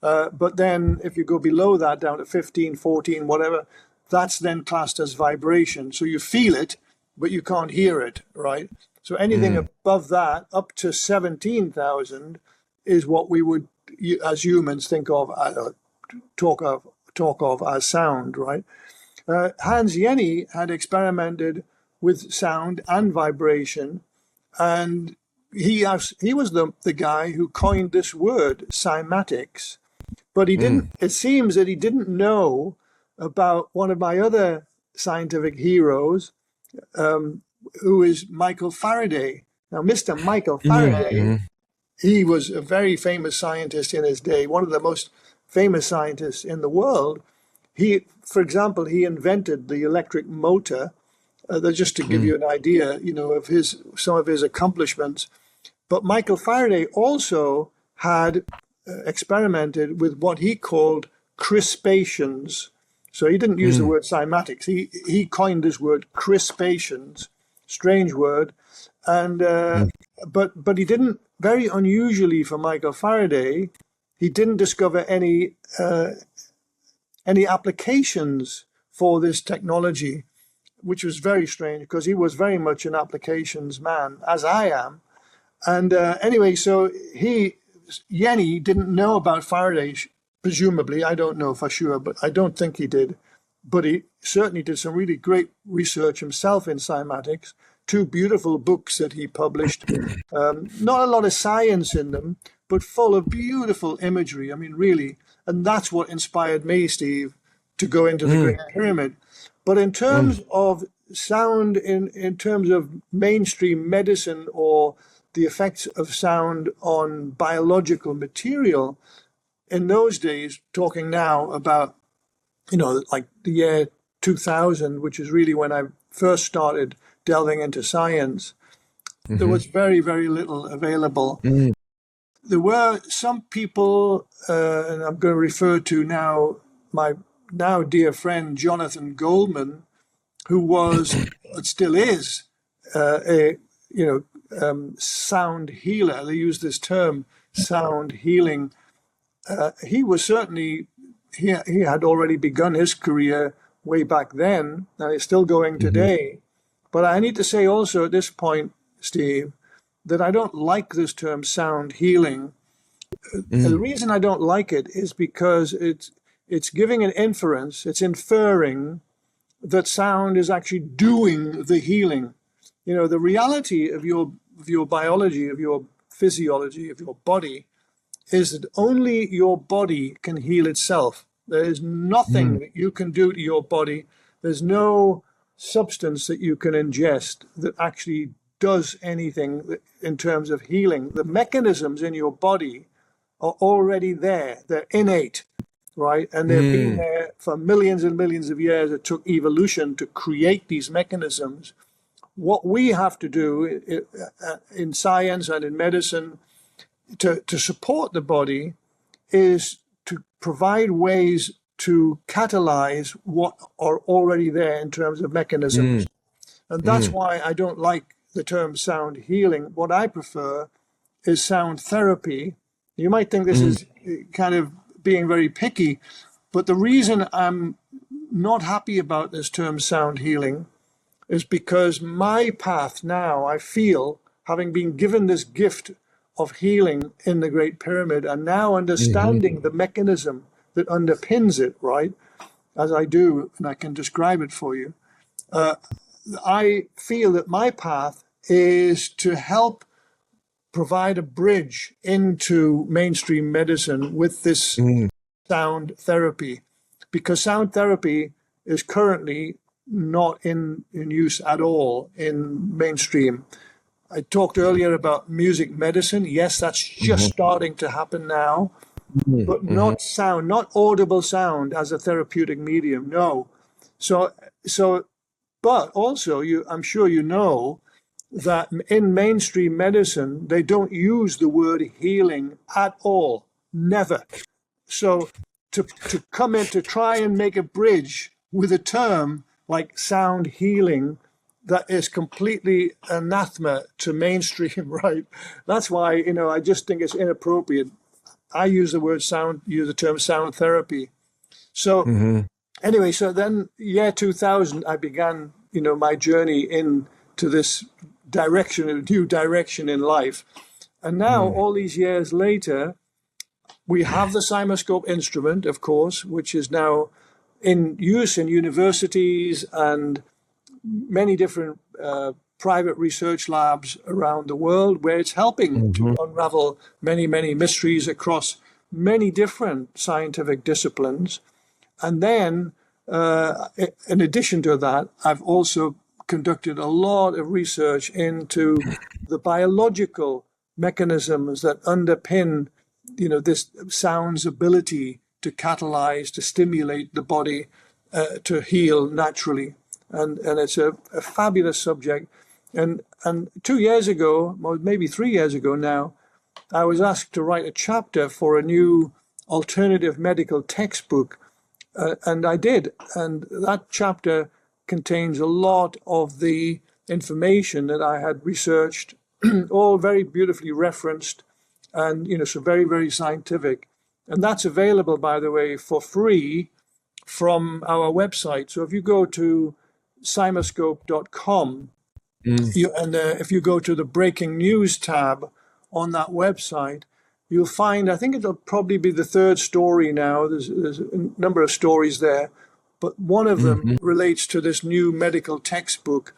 But then if you go below that down to 15, 14, whatever, that's then classed as vibration. So you feel it, but you can't hear it, right? So anything above that, up to 17,000, is what we would, as humans, think of, talk of as sound, right? Hans Jenny had experimented with sound and vibration, and he was the guy who coined this word, cymatics, but he didn't. It seems that he didn't know about one of my other scientific heroes, who is Michael Faraday. Now, Mr. Michael Faraday, he was a very famous scientist in his day, one of the most famous scientists in the world. He, for example, he invented the electric motor. Just to give you an idea, of some of his accomplishments. But Michael Faraday also had experimented with what he called crispations. So he didn't use the word cymatics. He coined this word crispations, strange word, and but he didn't. Very unusually for Michael Faraday, he didn't discover any applications for this technology, which was very strange because he was very much an applications man, as I am. And anyway, so Yenny didn't know about Faraday, presumably. I don't know for sure, but I don't think he did. But he certainly did some really great research himself in cymatics. 2 beautiful books that he published. Not a lot of science in them, but full of beautiful imagery. I mean, really. And that's what inspired me, Steve, to go into the Great Pyramid. But in terms of sound, in terms of mainstream medicine or the effects of sound on biological material, in those days, talking now about, like the year 2000, which is really when I first started delving into science, there was very, very little available. There were some people, and I'm going to refer to now my now dear friend Jonathan Goldman, who was, still is, sound healer. They use this term, sound healing. He was certainly, he had already begun his career way back then, and it's still going today. But I need to say also at this point, Steve, that I don't like this term sound healing. The reason I don't like it is because it's giving an inference, it's inferring that sound is actually doing the healing. The reality of your biology, of your physiology, of your body, is that only your body can heal itself. There is nothing that you can do to your body. There's no substance that you can ingest that actually does anything in terms of healing. The mechanisms in your body are already there. They're innate, right? And they've been there for millions and millions of years. It took evolution to create these mechanisms. What we have to do in science and in medicine to support the body is to provide ways to catalyze what are already there in terms of mechanisms. And that's why I don't like the term sound healing. What I prefer is sound therapy. You might think this is kind of being very picky, but the reason I'm not happy about this term sound healing is because my path now, I feel, having been given this gift of healing in the Great Pyramid and now understanding the mechanism that underpins it, right, as I do, and I can describe it for you, I feel that my path is to help provide a bridge into mainstream medicine with this sound therapy, because sound therapy is currently not in use at all in mainstream. I talked earlier about music medicine. Yes, that's just starting to happen now, but not sound, not audible sound as a therapeutic medium. No. So, but also I'm sure you know that in mainstream medicine, they don't use the word healing at all. Never. So to come in to try and make a bridge with a term like sound healing that is completely anathema to mainstream, right? That's why, I just think it's inappropriate. I use the term sound therapy. So anyway, so then year 2000, I began, my journey into this direction, a new direction in life. And now, all these years later, we have the Cymoscope instrument, of course, which is now in use in universities and many different private research labs around the world, where it's helping to unravel many, many mysteries across many different scientific disciplines. And then in addition to that, I've also conducted a lot of research into the biological mechanisms that underpin, this sound's ability to catalyze, to stimulate the body to heal naturally. And it's a fabulous subject. And 2 years ago, or maybe 3 years ago now, I was asked to write a chapter for a new alternative medical textbook. And I did. And that chapter contains a lot of the information that I had researched, all very beautifully referenced and, so very, very scientific. And that's available, by the way, for free from our website. So if you go to cymoscope.com, if you go to the breaking news tab on that website, you'll find, I think it'll probably be the third story now. There's a number of stories there, but one of them relates to this new medical textbook,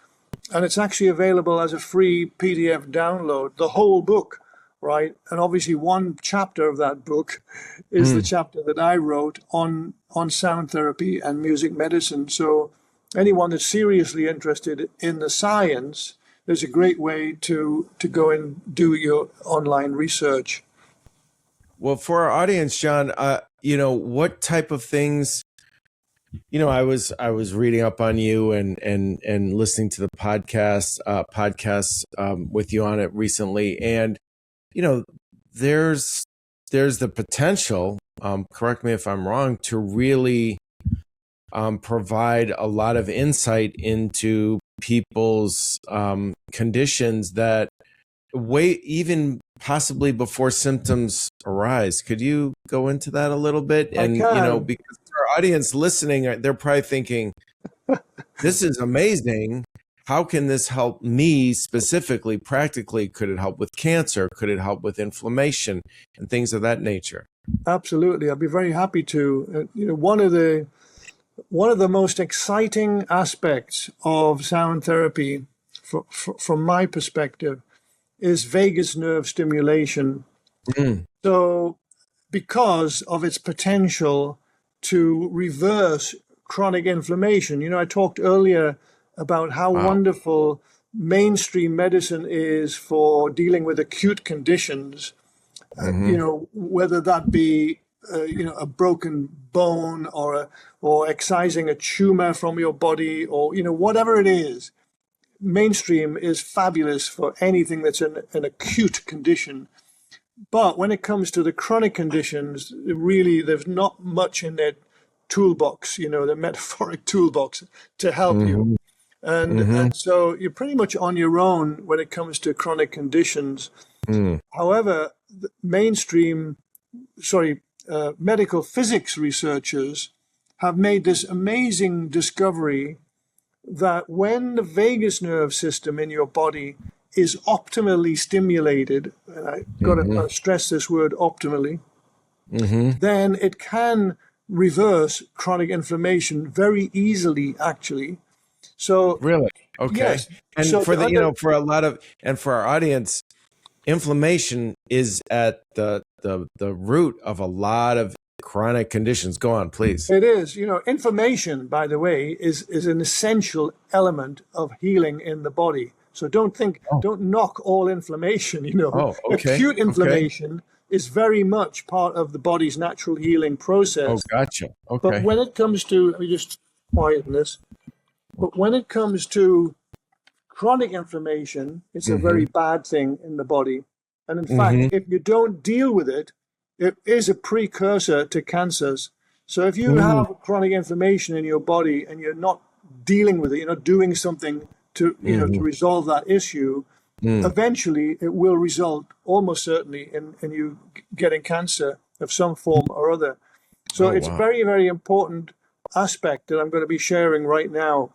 and it's actually available as a free PDF download, the whole book, right? And obviously one chapter of that book is the chapter that I wrote on sound therapy and music medicine. So anyone that's seriously interested in the science, there's a great way to go and do your online research. Well, for our audience, John, what type of things, I was reading up on you and listening to the podcasts with you on it recently. And, there's the potential, correct me if I'm wrong, to really provide a lot of insight into people's conditions that even possibly before symptoms arise. Could you go into that a little bit? And because our audience listening, they're probably thinking, this is amazing. How can this help me specifically, practically? Could it help with cancer? Could it help with inflammation and things of that nature? Absolutely. I'd be very happy to. One of the most exciting aspects of sound therapy from my perspective is vagus nerve stimulation. So because of its potential to reverse chronic inflammation, I talked earlier about how wonderful mainstream medicine is for dealing with acute conditions, whether that be a broken bone or excising a tumor from your body, or whatever it is. Mainstream is fabulous for anything that's an acute condition. But when it comes to the chronic conditions, really there's not much in their toolbox, the metaphoric toolbox to help you. And so you're pretty much on your own when it comes to chronic conditions. However, medical physics researchers have made this amazing discovery that when the vagus nerve system in your body is optimally stimulated, and I've got to stress this word optimally, then it can reverse chronic inflammation very easily, actually. So really, okay. Yes. And so for for our audience, inflammation is at the root of a lot of chronic conditions. Go on, please. It is. Inflammation, by the way, is an essential element of healing in the body. So don't knock all inflammation, Okay. Acute inflammation is very much part of the body's natural healing process. Oh, gotcha. Okay. But when it comes to, let me just quieten this. But when it comes to chronic inflammation, it's a very bad thing in the body. And in fact, if you don't deal with it, it is a precursor to cancers. So if you have chronic inflammation in your body and you're not dealing with it, you're not doing something to to resolve that issue, eventually it will result almost certainly in you getting cancer of some form or other. So it's a very, very important aspect that I'm going to be sharing right now.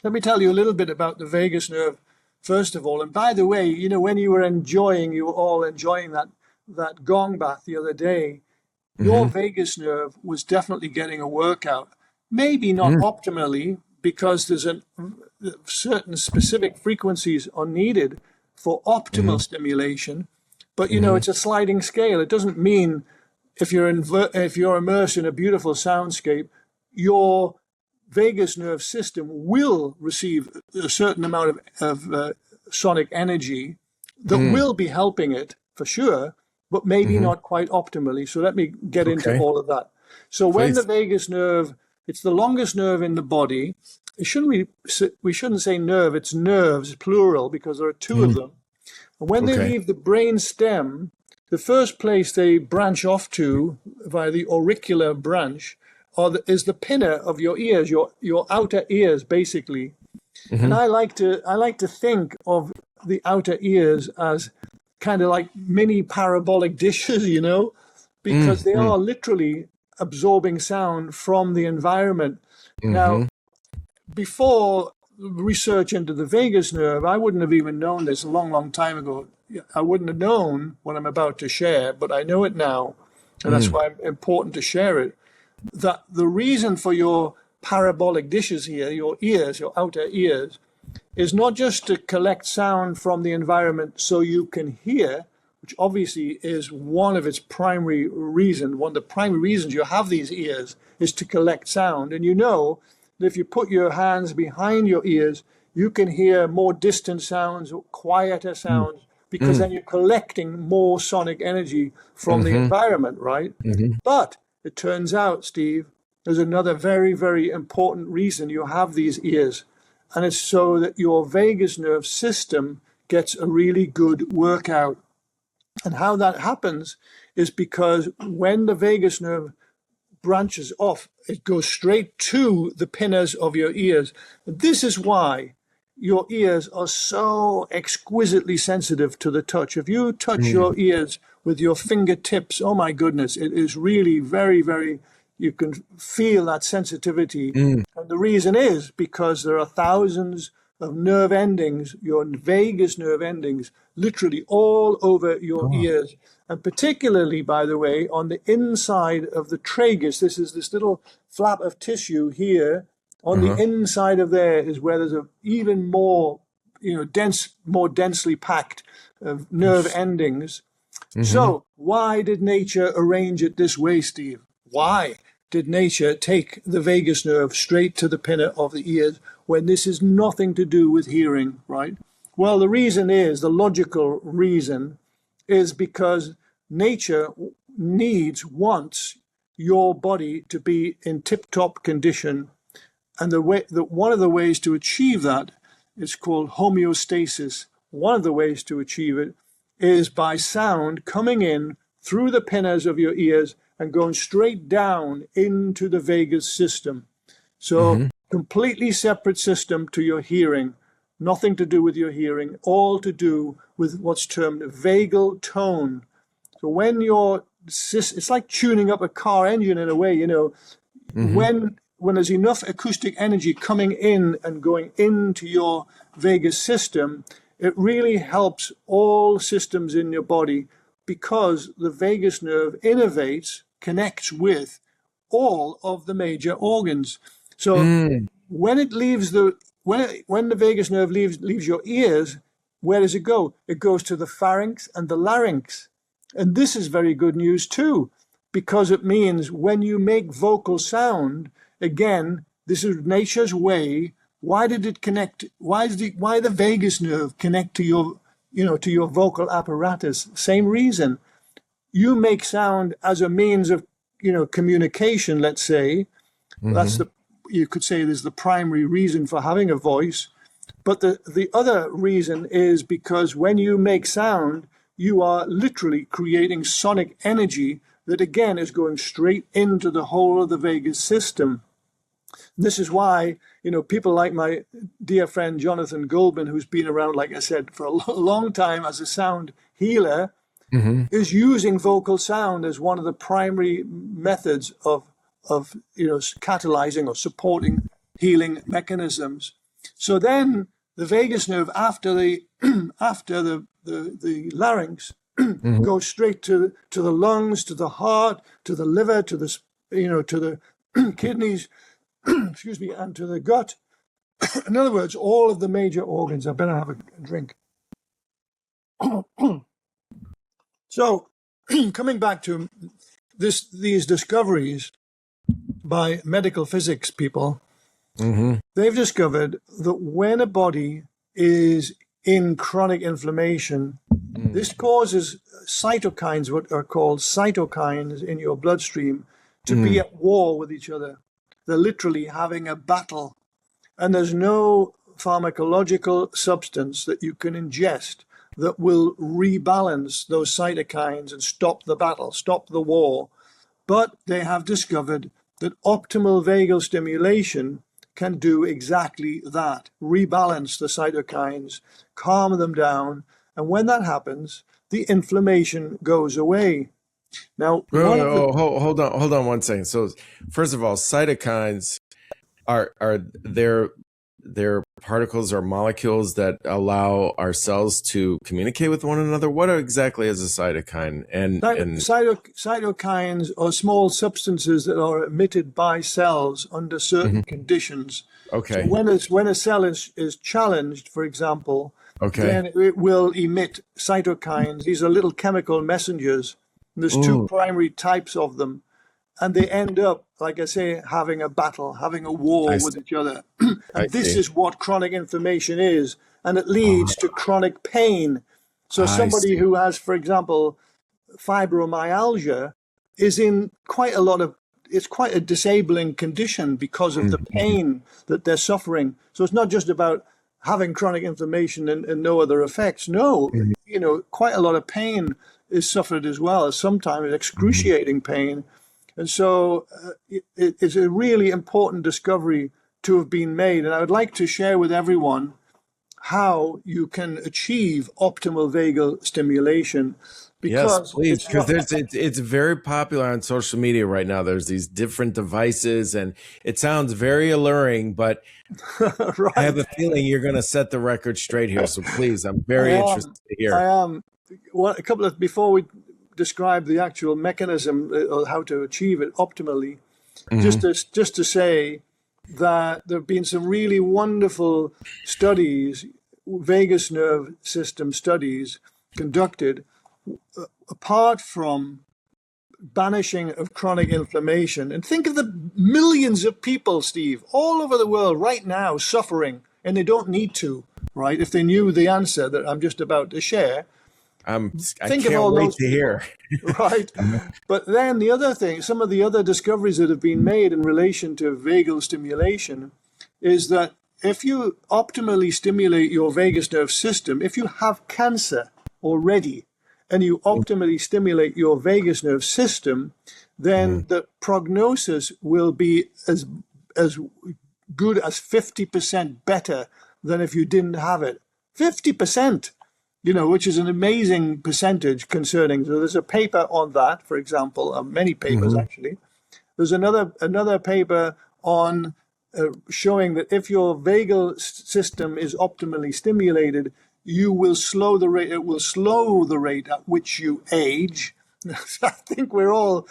Let me tell you a little bit about the vagus nerve, first of all. And by the way, when you were all enjoying that gong bath the other day, your vagus nerve was definitely getting a workout. Maybe not optimally, because there's certain specific frequencies are needed for optimal stimulation. But, it's a sliding scale. It doesn't mean if you're immersed in a beautiful soundscape, your vagus nerve system will receive a certain amount of sonic energy that will be helping it for sure, but maybe not quite optimally. So let me get into all of that. So when the vagus nerve, it's the longest nerve in the body. We shouldn't say nerve, it's nerves, plural, because there are two of them. And when they leave the brain stem, the first place they branch off to via the auricular branch is the pinna of your ears, your outer ears, basically. And I like to think of the outer ears as kind of like mini parabolic dishes, you know, because they are literally absorbing sound from the environment. Now, before research into the vagus nerve, I wouldn't have even known this a long, long time ago. I wouldn't have known what I'm about to share, but I know it now, and that's why it's important to share it. That the reason for your parabolic dishes here, your ears, your outer ears, is not just to collect sound from the environment so you can hear, which obviously is one of its primary reasons. One of the primary reasons you have these ears is to collect sound. And you know that if you put your hands behind your ears, you can hear more distant sounds, quieter sounds, because then you're collecting more sonic energy from the environment, right? But it turns out, Steve, there's another very, very important reason you have these ears. And it's so that your vagus nerve system gets a really good workout. And how that happens is because when the vagus nerve branches off, it goes straight to the pinnas of your ears. And this is why your ears are so exquisitely sensitive to the touch. If you touch your ears with your fingertips, oh my goodness, it is really very, very, you can feel that sensitivity. And the reason is because there are thousands of nerve endings, your vagus nerve endings, literally all over your ears. And particularly, by the way, on the inside of the tragus, this is this little flap of tissue here. On the inside of there is where there's a even more, more densely packed nerve endings. So why did nature arrange it this way, Steve? Why did nature take the vagus nerve straight to the pinna of the ears when this is nothing to do with hearing, right? Well, the reason is, the logical reason is because nature wants your body to be in tip-top condition. And one of the ways to achieve that is called homeostasis. One of the ways to achieve it is by sound coming in through the pinnas of your ears and going straight down into the vagus system. So completely separate system to your hearing, nothing to do with your hearing, all to do with what's termed vagal tone. So when it's like tuning up a car engine in a way, when there's enough acoustic energy coming in and going into your vagus system, it really helps all systems in your body because the vagus nerve connects with all of the major organs. So when it leaves when the vagus nerve leaves your ears, where does it go? It goes to the pharynx and the larynx. And this is very good news too, because it means when you make vocal sound, again, this is nature's way. Why did it connect? Why the vagus nerve connect to your vocal apparatus? Same reason. You make sound as a means of, communication, let's say. You could say there's the primary reason for having a voice. But the other reason is because when you make sound, you are literally creating sonic energy that, again, is going straight into the whole of the vagus system. This is why, people like my dear friend Jonathan Goldman, who's been around, like I said, for a long time as a sound healer, is using vocal sound as one of the primary methods of catalyzing or supporting healing mechanisms. So then the vagus nerve after the larynx goes straight to the lungs, to the heart, to the liver, to the kidneys, excuse me, and to the gut. In other words, all of the major organs. I better have a drink. So, coming back to these discoveries by medical physics people, They've discovered that when a body is in chronic inflammation, this causes cytokines, what are called cytokines in your bloodstream, to be at war with each other. They're literally having a battle. And there's no pharmacological substance that you can ingest that will rebalance those cytokines and stop the battle, stop the war. But they have discovered that optimal vagal stimulation can do exactly that, rebalance the cytokines, calm them down. And when that happens, the inflammation goes away. Now, hold on 1 second. So first of all, cytokines are they're particles or molecules that allow our cells to communicate with one another. What exactly is a cytokine? Cytokines are small substances that are emitted by cells under certain conditions. Okay. So when a cell is challenged, for example, okay, then it will emit cytokines. These are little chemical messengers. There's two primary types of them. And they end up, like I say, having a battle, having a war with each other. And this is what chronic inflammation is. And it leads to chronic pain. So somebody who has, for example, fibromyalgia is in it's quite a disabling condition because of the pain that they're suffering. So it's not just about having chronic inflammation and no other effects. No, quite a lot of pain is suffered as well, sometimes excruciating pain. And so it's a really important discovery to have been made. And I would like to share with everyone how you can achieve optimal vagal stimulation. Yes, please, because it's very popular on social media right now. There's these different devices, and it sounds very alluring, but right. I have a feeling you're going to set the record straight here. So please, I'm very interested to hear. I am. Well, before we describe the actual mechanism or how to achieve it optimally, just to say that there have been some really wonderful studies, vagus nerve system studies conducted, apart from banishing of chronic inflammation. And think of the millions of people, Steve, all over the world right now suffering, and they don't need to, right? If they knew the answer that I'm just about to share. I can't wait to hear. Right. But then the other thing, some of the other discoveries that have been made in relation to vagal stimulation is that if you optimally stimulate your vagus nerve system, if you have cancer already and you optimally stimulate your vagus nerve system, then the prognosis will be as good as 50% better than if you didn't have it. 50%. Which is an amazing percentage concerning. So there's a paper on that, for example, many papers actually. There's another paper on showing that if your vagal system is optimally stimulated, you will slow the rate. It will slow the rate at which you age. I think we're all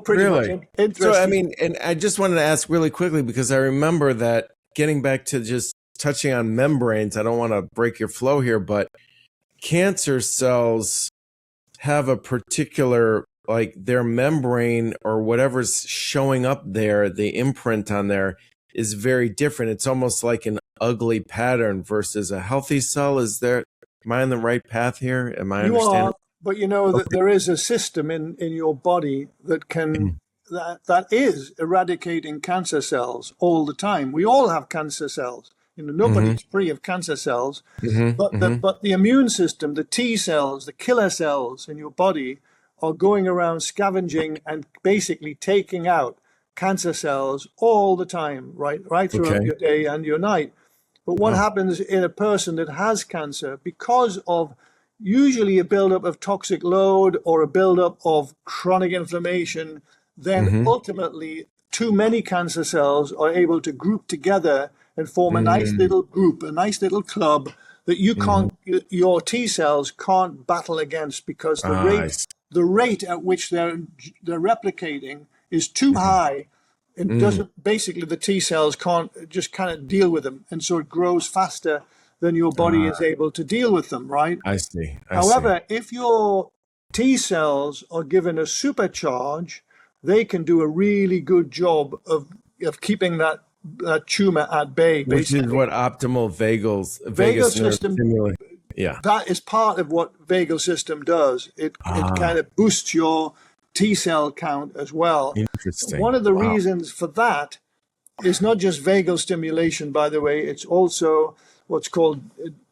pretty much interested. So and I just wanted to ask really quickly, because I remember that, getting back to just touching on membranes. I don't want to break your flow here, but cancer cells have a particular, like, their membrane or whatever's showing up there, the imprint on there is very different. It's almost like an ugly pattern versus a healthy cell. Am I on the right path here? Am I understanding? You are, but that there is a system in your body that can that is eradicating cancer cells all the time. We all have cancer cells. Nobody's free of cancer cells, but the immune system, the T cells, the killer cells in your body are going around scavenging and basically taking out cancer cells all the time, right throughout your day and your night. But what happens in a person that has cancer, because of usually a buildup of toxic load or a buildup of chronic inflammation, then ultimately too many cancer cells are able to group together and form a nice little group, a nice little club that you can't, your T cells can't battle against, because the rate at which they're replicating is too high, and doesn't, basically the T cells can't just kind of deal with them, and so it grows faster than your body is able to deal with them, right? I see. However, if your T cells are given a supercharge, they can do a really good job of keeping that that tumor at bay, Which basically. is what optimal Vagal vagus nerve system, stimulation. Yeah. that is part of what vagal system does. It kind of boosts your T cell count as well. Interesting. One of the Wow. reasons for that is not just vagal stimulation, by the way, it's also what's called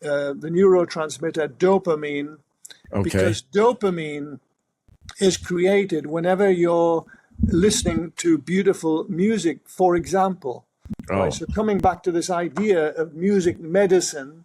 the neurotransmitter dopamine, Okay. because dopamine is created whenever you're listening to beautiful music, for example. Oh. Right? So coming back to this idea of music medicine,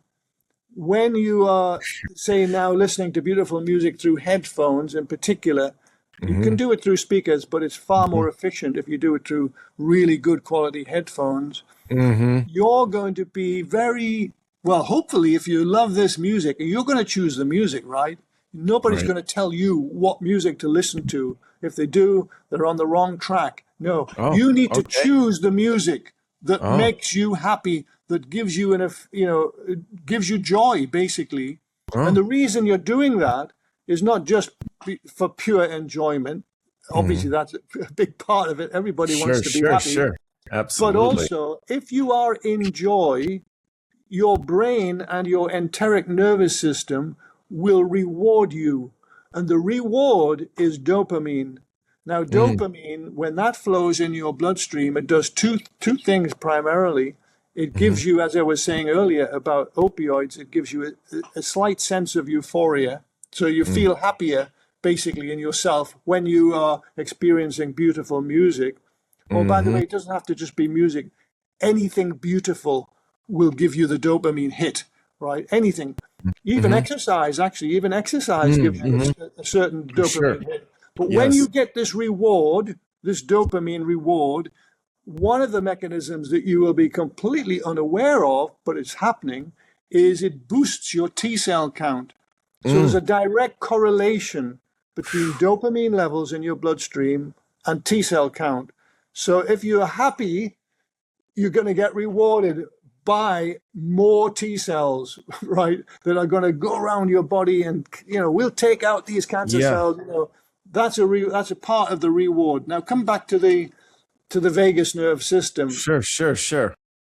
when you are, say, now listening to beautiful music through headphones in particular, you can do it through speakers, but it's far more efficient if you do it through really good quality headphones. You're going to be very, well, hopefully, if you love this music, you're going to choose the music, right? Nobody's Right. going to tell you what music to listen to. If they do, they're on the wrong track. No, Oh, you need to okay. choose the music that Oh. makes you happy, that gives you gives you joy, basically. Oh. And the reason you're doing that is not just for pure enjoyment. Obviously, that's a big part of it. Everybody wants to be happy. Sure. But Absolutely. also, if you are in joy, your brain and your enteric nervous system will reward you. And the reward is dopamine. Now, dopamine, when that flows in your bloodstream, it does two things primarily. It gives you, as I was saying earlier about opioids, it gives you a slight sense of euphoria. So you feel happier, basically, in yourself when you are experiencing beautiful music. Oh, by the way, it doesn't have to just be music. Anything beautiful will give you the dopamine hit, right? Anything. Even exercise, actually, even exercise gives you a certain dopamine hit. But when Yes. you get this reward, this dopamine reward, one of the mechanisms that you will be completely unaware of, but it's happening, is it boosts your T cell count. So there's a direct correlation between dopamine levels in your bloodstream and T cell count. So if you're happy, you're going to get rewarded by more T cells, right? That are going to go around your body and, we'll take out these cancer Yeah. cells. That's a part of the reward. Now come back to the vagus nerve system. Sure.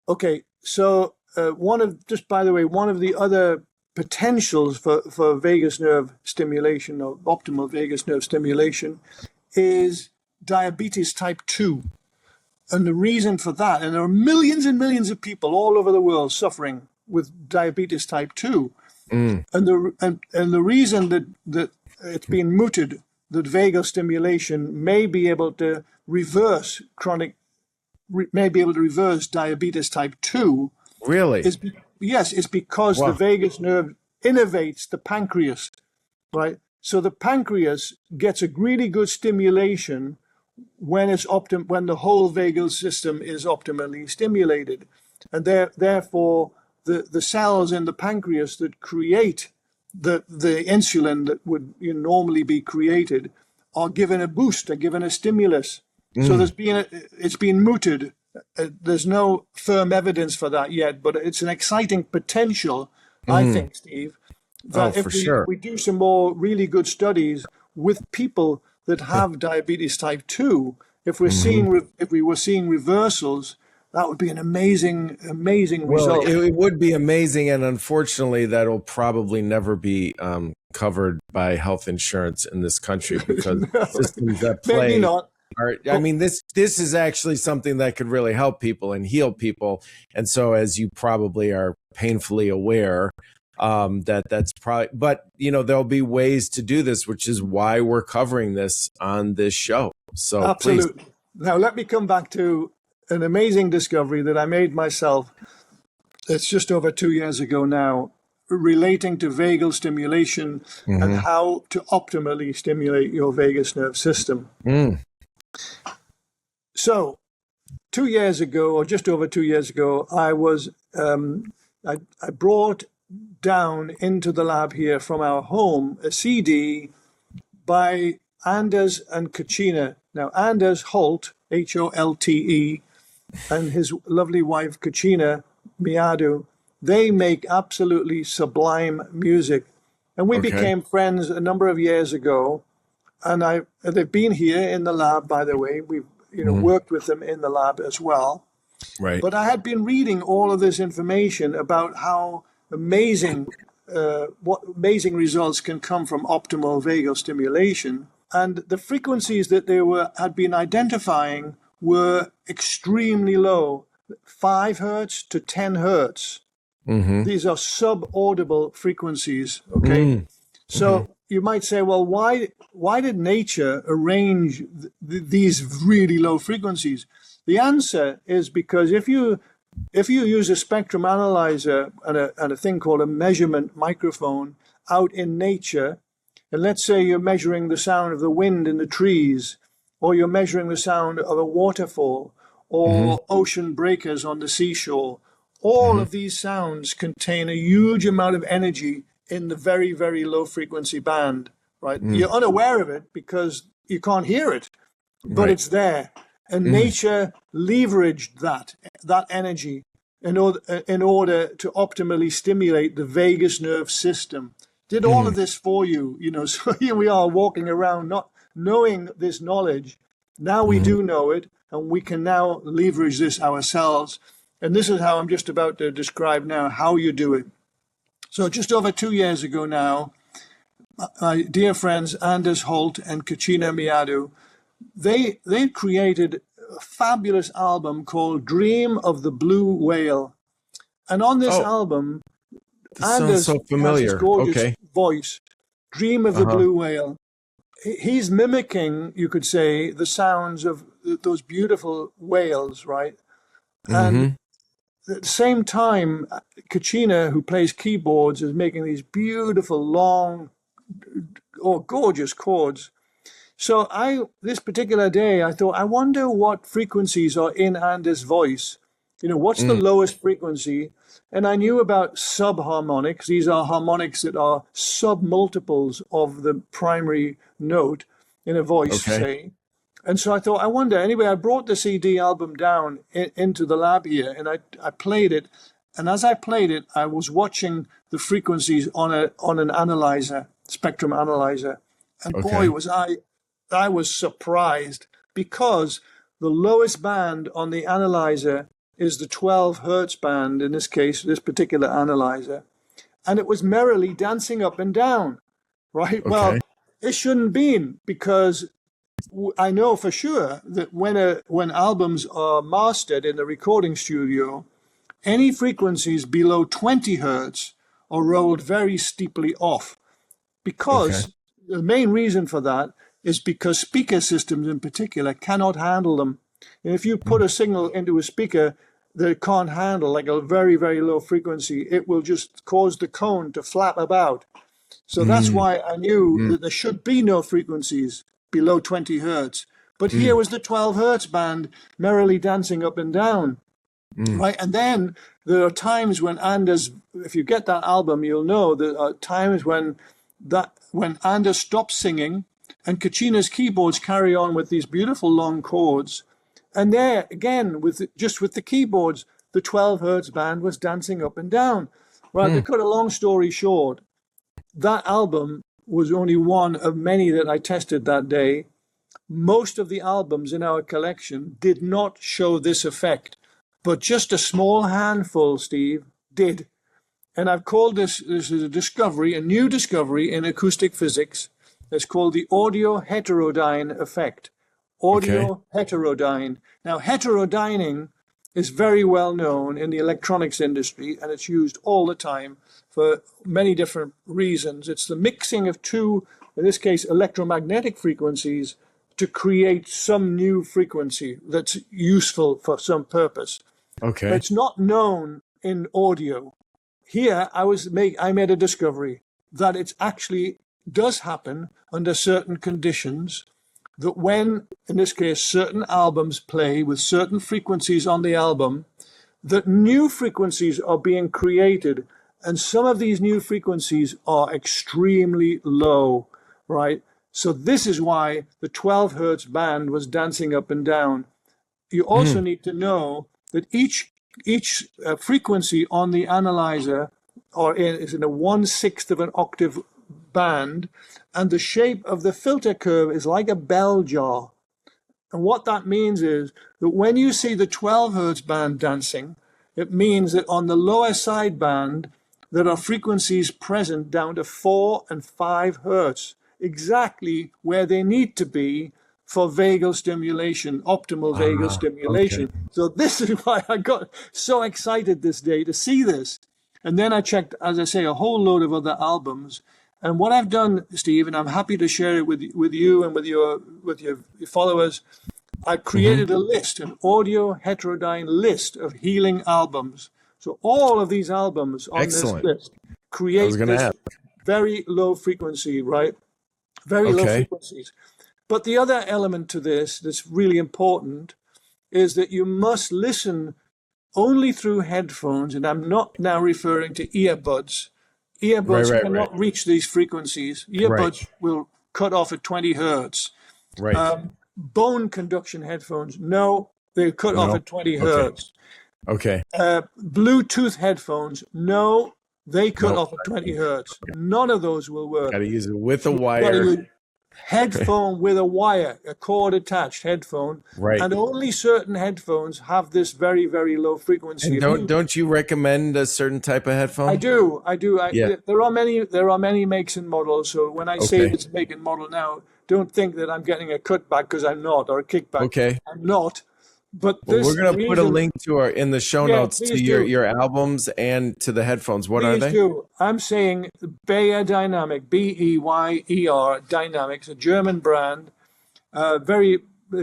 Okay, so one of the other potentials for vagus nerve stimulation or optimal vagus nerve stimulation is diabetes type 2. And the reason for that, and there are millions and millions of people all over the world suffering with diabetes type 2. And the reason that it's been mooted that vagal stimulation may be able to reverse diabetes type 2 Really? is because Wow. the vagus nerve innervates the pancreas, right? So the pancreas gets a really good stimulation when when the whole vagal system is optimally stimulated, and therefore the cells in the pancreas that create the insulin that would normally be created are given a boost, are given a stimulus. So it's been mooted. There's no firm evidence for that yet, but it's an exciting potential, I think, Steve, that for sure. we do some more really good studies with people that have diabetes type 2, if we were seeing reversals, that would be an amazing Well, result. it would be amazing, and unfortunately, that'll probably never be covered by health insurance in this country because systems at play Maybe not. I mean, this is actually something that could really help people and heal people. And so, as you probably are painfully aware, that's probably, but there'll be ways to do this, which is why we're covering this on this show. So Absolutely. please. Now, let me come back to an amazing discovery that I made myself. It's just over 2 years ago now, relating to vagal stimulation and how to optimally stimulate your vagus nerve system. So 2 years ago, or just over 2 years ago, I was I brought down into the lab here from our home a CD by Anders and Kachina. Now, Anders Holt, Holte, and his lovely wife Kachina Miadu, they make absolutely sublime music. And we became friends a number of years ago. And they've been here in the lab, by the way. We've worked with them in the lab as well. Right. But I had been reading all of this information about how what amazing results can come from optimal vagal stimulation. And the frequencies that had been identifying were extremely low, 5 hertz to 10 hertz. Mm-hmm. These are subaudible frequencies. Okay. Mm-hmm. So you might say, well, why did nature arrange these really low frequencies? The answer is because if you use a spectrum analyzer and a thing called a measurement microphone out in nature, and let's say you're measuring the sound of the wind in the trees, or you're measuring the sound of a waterfall, or ocean breakers on the seashore, all of these sounds contain a huge amount of energy in the very, very low frequency band, right? You're unaware of it because you can't hear it, but it's there. And nature leveraged that energy in order to optimally stimulate the vagus nerve system. Did all of this for you, so here we are walking around not knowing this knowledge. Now we do know it, and we can now leverage this ourselves. And this is how I'm just about to describe now how you do it. So just over 2 years ago now, my dear friends Anders Holt and Kachina Miadu, they created a fabulous album called Dream of the Blue Whale. And on this album, Anders so has his gorgeous Okay. voice, Dream of the Blue Whale. He's mimicking, you could say, the sounds of those beautiful whales, right? And at the same time, Kachina, who plays keyboards, is making these beautiful, long, gorgeous chords. So this particular day, I thought, I wonder what frequencies are in Anders' voice. What's the lowest frequency? And I knew about subharmonics. These are harmonics that are submultiples of the primary note in a voice, say. And so I thought, I wonder. Anyway, I brought the CD album down into the lab here, and I played it. And as I played it, I was watching the frequencies on an analyzer, spectrum analyzer. And boy, was I was surprised, because the lowest band on the analyzer is the 12 hertz band, in this case, this particular analyzer. And it was merrily dancing up and down, right? Well, it shouldn't be, because I know for sure that when albums are mastered in the recording studio, any frequencies below 20 hertz are rolled very steeply off, because the main reason for that is because speaker systems in particular cannot handle them. And if you put a signal into a speaker that it can't handle, like a very, very low frequency, it will just cause the cone to flap about. So that's why I knew that there should be no frequencies below 20 hertz. But here was the 12 hertz band merrily dancing up and down. Right. And then there are times when Anders, if you get that album, you'll know there are times when Anders stops singing and Kachina's keyboards carry on with these beautiful long chords. And there again, with the keyboards, the 12 hertz band was dancing up and down. Right. To cut a long story short, that album was only one of many that I tested that day. Most of the albums in our collection did not show this effect, but just a small handful, Steve, did. And I've called this is a discovery, a new discovery in acoustic physics. It's called the audio heterodyne effect. Audio heterodyne. Now, heterodyning is very well known in the electronics industry, and it's used all the time for many different reasons. It's the mixing of two, in this case, electromagnetic frequencies to create some new frequency that's useful for some purpose. But it's not known in audio. Here, I made a discovery that it actually does happen under certain conditions, that when, in this case, certain albums play with certain frequencies on the album, that new frequencies are being created. And some of these new frequencies are extremely low, right? So this is why the 12 hertz band was dancing up and down. You also need to know that each frequency on the analyzer is in a 1/6 of an octave band, and the shape of the filter curve is like a bell jar. And what that means is that when you see the 12 hertz band dancing, it means that on the lower sideband, there are frequencies present down to 4 and 5 hertz, exactly where they need to be for vagal stimulation, optimal vagal stimulation. Okay. So this is why I got so excited this day to see this. And then I checked, as I say, a whole load of other albums. And what I've done, Steve, and I'm happy to share it with you and with your followers, I created a list, an audio heterodyne list of healing albums. So all of these albums on Excellent. this list create this ask. very low frequency, right? Very low frequencies. But the other element to this that's really important is that you must listen only through headphones, and I'm not now referring to earbuds. Earbuds cannot reach these frequencies. Earbuds will cut off at 20 hertz. Right. Bone conduction headphones, no, they cut off at 20 hertz. Okay. Bluetooth headphones, no, they cut off at 20 hertz. None of those will work. Got to use it with a wire. Headphone with a wire, a cord attached headphone. Right. And only certain headphones have this very, very low frequency. And don't you recommend a certain type of headphone? I do. There are many makes and models. So when I say it's make and model now, don't think that I'm getting a cutback, because I'm not, or a kickback. Okay. I'm not. But we're going to put a link to in the show notes to your albums and to the headphones. What are they? I'm saying Beyer Dynamic, Beyer Dynamics, a German brand, been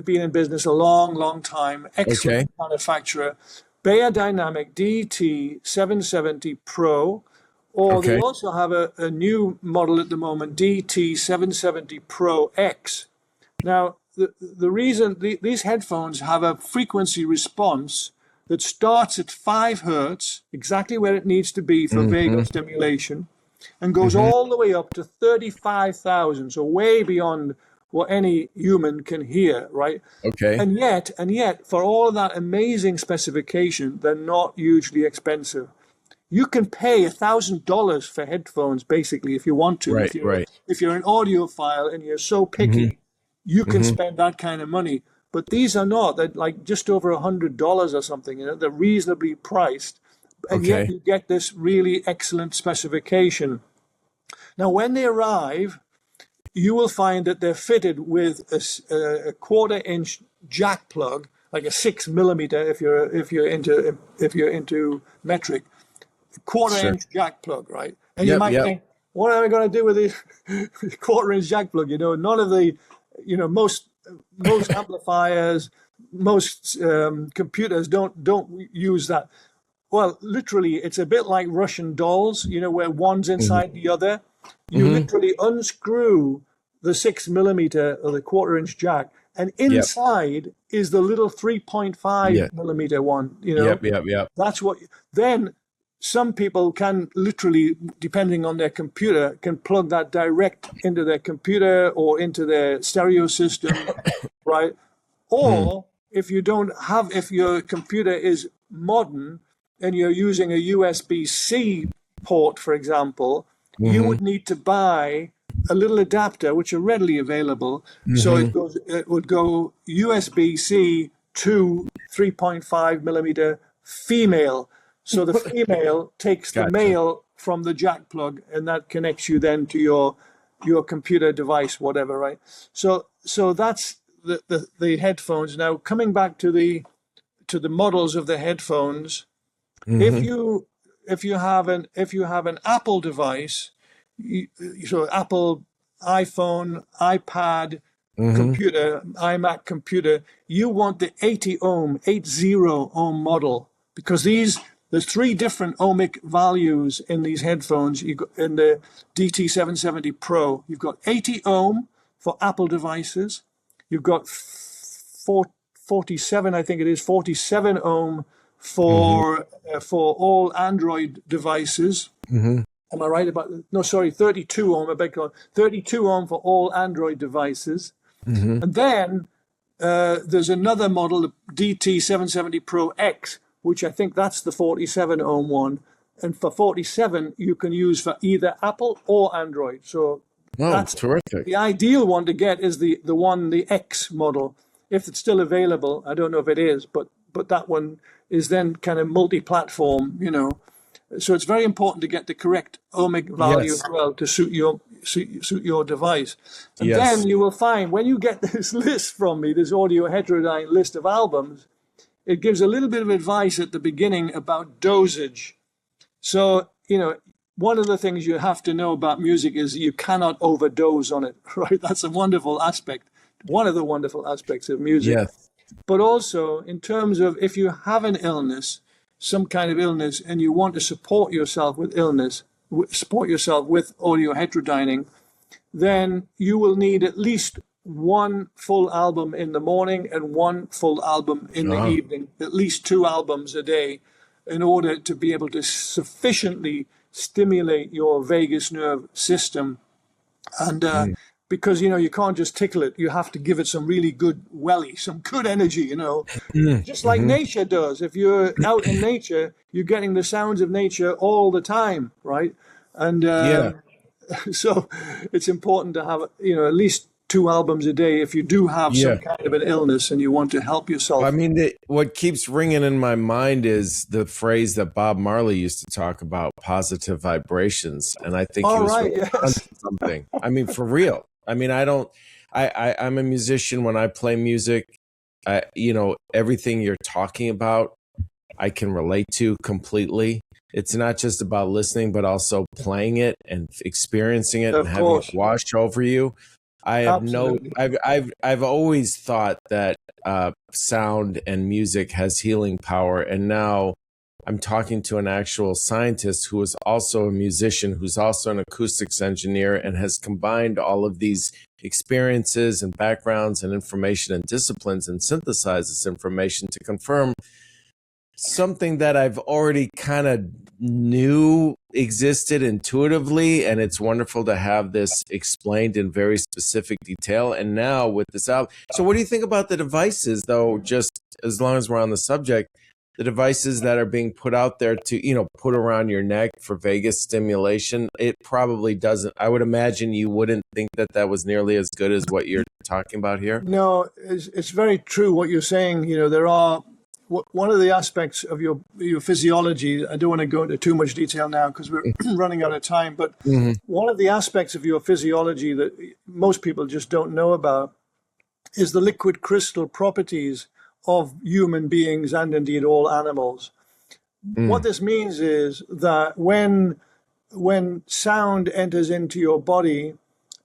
in business a long, long time, excellent manufacturer. Beyer Dynamic DT770 Pro, or they also have a new model at the moment, DT770 Pro X. Now, the reason these headphones have a frequency response that starts at 5 hertz, exactly where it needs to be for vagal stimulation, and goes all the way up to 35,000, so way beyond what any human can hear, right? Okay. And yet, for all of that amazing specification, they're not hugely expensive. You can pay $1,000 for headphones, basically, if you want to. Right, if you're an audiophile and you're so picky, you can spend that kind of money. But these are not. They're like just over $100 or something. They're reasonably priced. And yet you get this really excellent specification. Now, when they arrive, you will find that they're fitted with a 1/4-inch jack plug, like a 6 millimeter if you're into metric, 1/4-inch jack plug, right? And you might think, what am I going to do with this 1/4-inch jack plug? None of the most amplifiers, most computers don't use that. Well, literally, it's a bit like Russian dolls, where one's inside the other. You literally unscrew the 6 millimeter or the 1/4-inch jack, and inside is the little 3.5 millimeter one. That's what. Then some people can literally, depending on their computer, can plug that direct into their computer or into their stereo system, right? Or if your computer is modern and you're using a USB-C port, for example, you would need to buy a little adapter, which are readily available. So it would go USB-C to 3.5 millimeter female. So the female takes the male from the jack plug, and that connects you then to your computer device, whatever, right? So that's the headphones. Now, coming back to the models of the headphones, if you have an Apple device, so Apple iPhone, iPad, computer, iMac computer, you want the 80 ohm model, because there's 3 different ohmic values in these headphones. In the DT770 Pro, you've got 80 ohm for Apple devices. You've got 47, I think it is 47 ohm for all Android devices. Am I right about that? No, sorry, 32 ohm. I beg your pardon. 32 ohm for all Android devices. And then there's another model, the DT770 Pro X, which I think that's the 47 ohm one. And for 47, you can use for either Apple or Android. So that's terrific. The ideal one to get is the X model. if it's still available, I don't know if it is, but that one is then kind of multi-platform, you know. So it's very important to get the correct ohmic value Yes. as well to suit your device. And Yes. then you will find when you get this list from me, this audio heterodyne list of albums, it gives a little bit of advice at the beginning about dosage. So, you know, one of the things you have to know about music is you cannot overdose on it, right? That's a wonderful aspect, one of the wonderful aspects of music. Yes. But also in terms of if you have an illness, some kind of illness, and you want to support yourself with support yourself with audio heterodyning, then you will need at least one full album in the morning and one full album in the evening, at least 2 albums a day, in order to be able to sufficiently stimulate your vagus nerve system. And because, you know, you can't just tickle it, you have to give it some really good welly, some good energy, you know, just like nature does. If you're out in nature, you're getting the sounds of nature all the time, right? And so it's important to have, you know, at least 2 albums a day if you do have some kind of an illness and you want to help yourself. I mean, what keeps ringing in my mind is the phrase that Bob Marley used to talk about, positive vibrations. And I think he was onto something. I mean, for real. I mean, I'm a musician. When I play music, you know, everything you're talking about, I can relate to completely. It's not just about listening, but also playing it and experiencing it and having it wash over you. I have I've always thought that sound and music has healing power. And now I'm talking to an actual scientist who is also a musician, who's also an acoustics engineer, and has combined all of these experiences and backgrounds and information and disciplines and synthesized this information to confirm something that I've already kind of knew existed intuitively. And it's wonderful to have this explained in very specific detail. And now with this album. So what do you think about the devices, though, just as long as we're on the subject, the devices that are being put out there to, you know, put around your neck for vagus stimulation? It probably doesn't. I would imagine you wouldn't think that that was nearly as good as what you're talking about here. No, it's very true what you're saying. You know, there are one of the aspects of your physiology. I don't want to go into too much detail now because we're running out of time. But one of the aspects of your physiology that most people just don't know about is the liquid crystal properties of human beings and indeed all animals. What this means is that when sound enters into your body,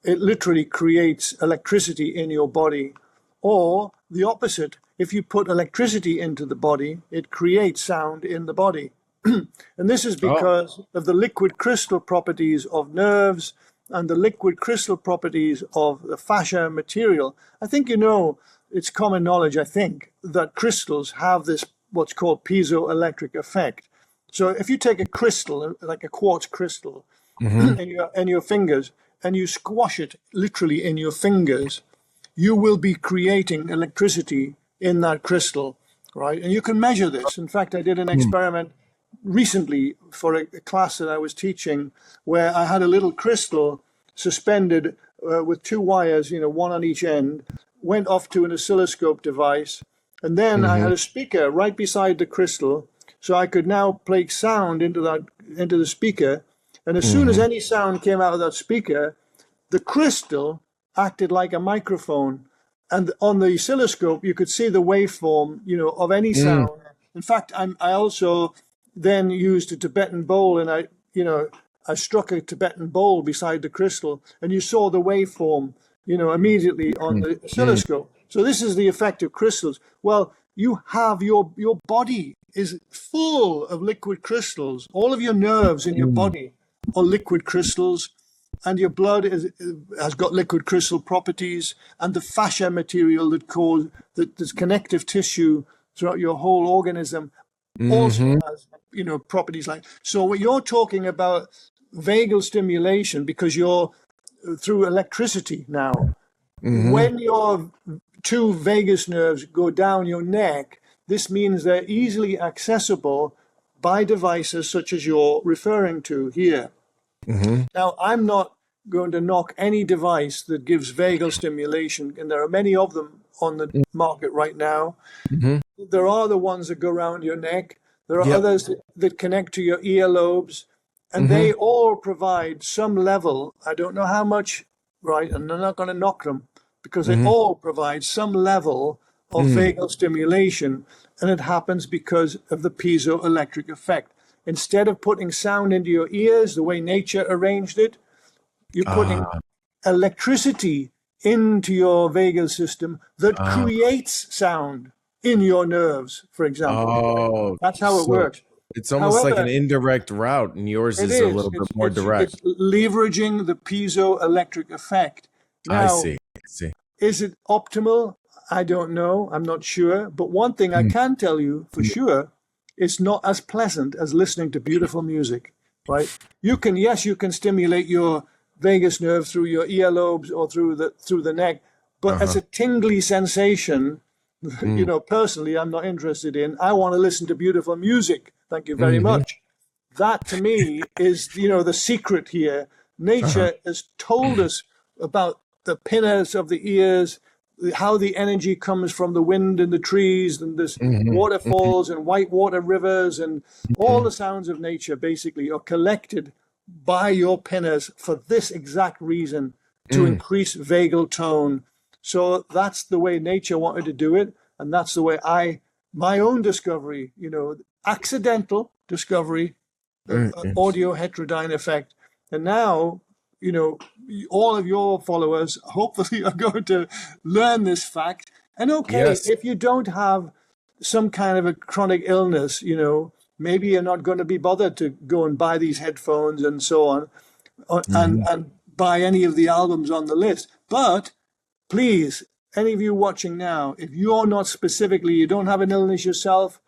it literally creates electricity in your body. Or the opposite, if you put electricity into the body, it creates sound in the body. And this is because of the liquid crystal properties of nerves and the liquid crystal properties of the fascia material. I think, you know, it's common knowledge, I think, that crystals have this what's called piezoelectric effect. So if you take a crystal, like a quartz crystal, in your fingers, and you squash it literally in your fingers, you will be creating electricity in that crystal, right? And you can measure this. In fact, I did an experiment recently for a class that I was teaching where I had a little crystal suspended with 2 wires, you know, one on each end, went off to an oscilloscope device, and then I had a speaker right beside the crystal, so I could now play sound into the speaker, and as soon as any sound came out of that speaker, the crystal acted like a microphone, and on the oscilloscope you could see the waveform, you know, of any sound. In fact, I also then used a Tibetan bowl, and I struck a Tibetan bowl beside the crystal, and you saw the waveform, you know, immediately on the oscilloscope. So this is the effect of crystals. Well, you have your body is full of liquid crystals. All of your nerves in your body are liquid crystals, and your blood has got liquid crystal properties, and the fascia material that's connective tissue throughout your whole organism also has, you know, properties like. So what you're talking about, vagal stimulation, because you're through electricity now. When your 2 vagus nerves go down your neck, this means they're easily accessible by devices such as you're referring to here. Now, I'm not going to knock any device that gives vagal stimulation, and there are many of them on the market right now. Mm-hmm. There are the ones that go around your neck. There are Yep. others that connect to your earlobes, and they all provide some level. I don't know how much, right? And I'm not going to knock them because they all provide some level of vagal stimulation, and it happens because of the piezoelectric effect. Instead of putting sound into your ears the way nature arranged it, you're putting electricity into your vagal system that creates sound in your nerves, for example. Oh, That's how it so works. it's almost like However, an indirect route, and yours it is a is. little bit more direct. It's leveraging the piezoelectric effect. I Now, see. I see. is it optimal? I don't know. I'm not sure. But one thing I can tell you for sure, it's not as pleasant as listening to beautiful music, right? You can stimulate your vagus nerve through your earlobes or through the neck, but as a tingly sensation, personally, I'm not interested in. I want to listen to beautiful music. Thank you very much. That to me is, the secret here. Nature has told us about the pinners of the ears, how the energy comes from the wind in the trees, and there's waterfalls and whitewater rivers, and all the sounds of nature basically are collected by your pinners for this exact reason, to increase vagal tone. So that's the way nature wanted to do it, and that's the way my own discovery, accidental discovery, audio heterodyne effect. And now, all of your followers hopefully are going to learn this fact. And Yes. if you don't have some kind of a chronic illness, maybe you're not going to be bothered to go and buy these headphones and so on, and buy any of the albums on the list. But please, any of you watching now, if you're not specifically, you don't have an illness yourself,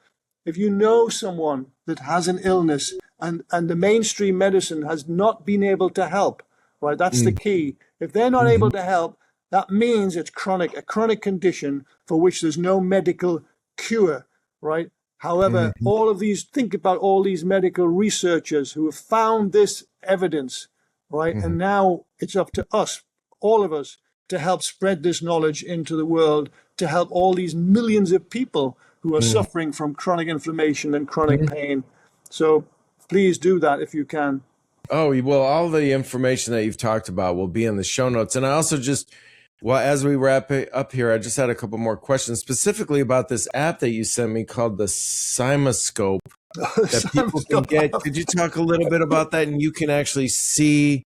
if you know someone that has an illness and the mainstream medicine has not been able to help, right? That's the key. If they're not able to help, that means it's chronic, a chronic condition for which there's no medical cure, right? However, think about all these medical researchers who have found this evidence, right? And now it's up to us, all of us, to help spread this knowledge into the world, to help all these millions of people who are suffering from chronic inflammation and chronic pain. So please do that if you can. Oh, well, all the information that you've talked about will be in the show notes. And I also as we wrap it up here, I just had a couple more questions specifically about this app that you sent me called the Cymoscope that people can get. Could you talk a little bit about that? And you can actually see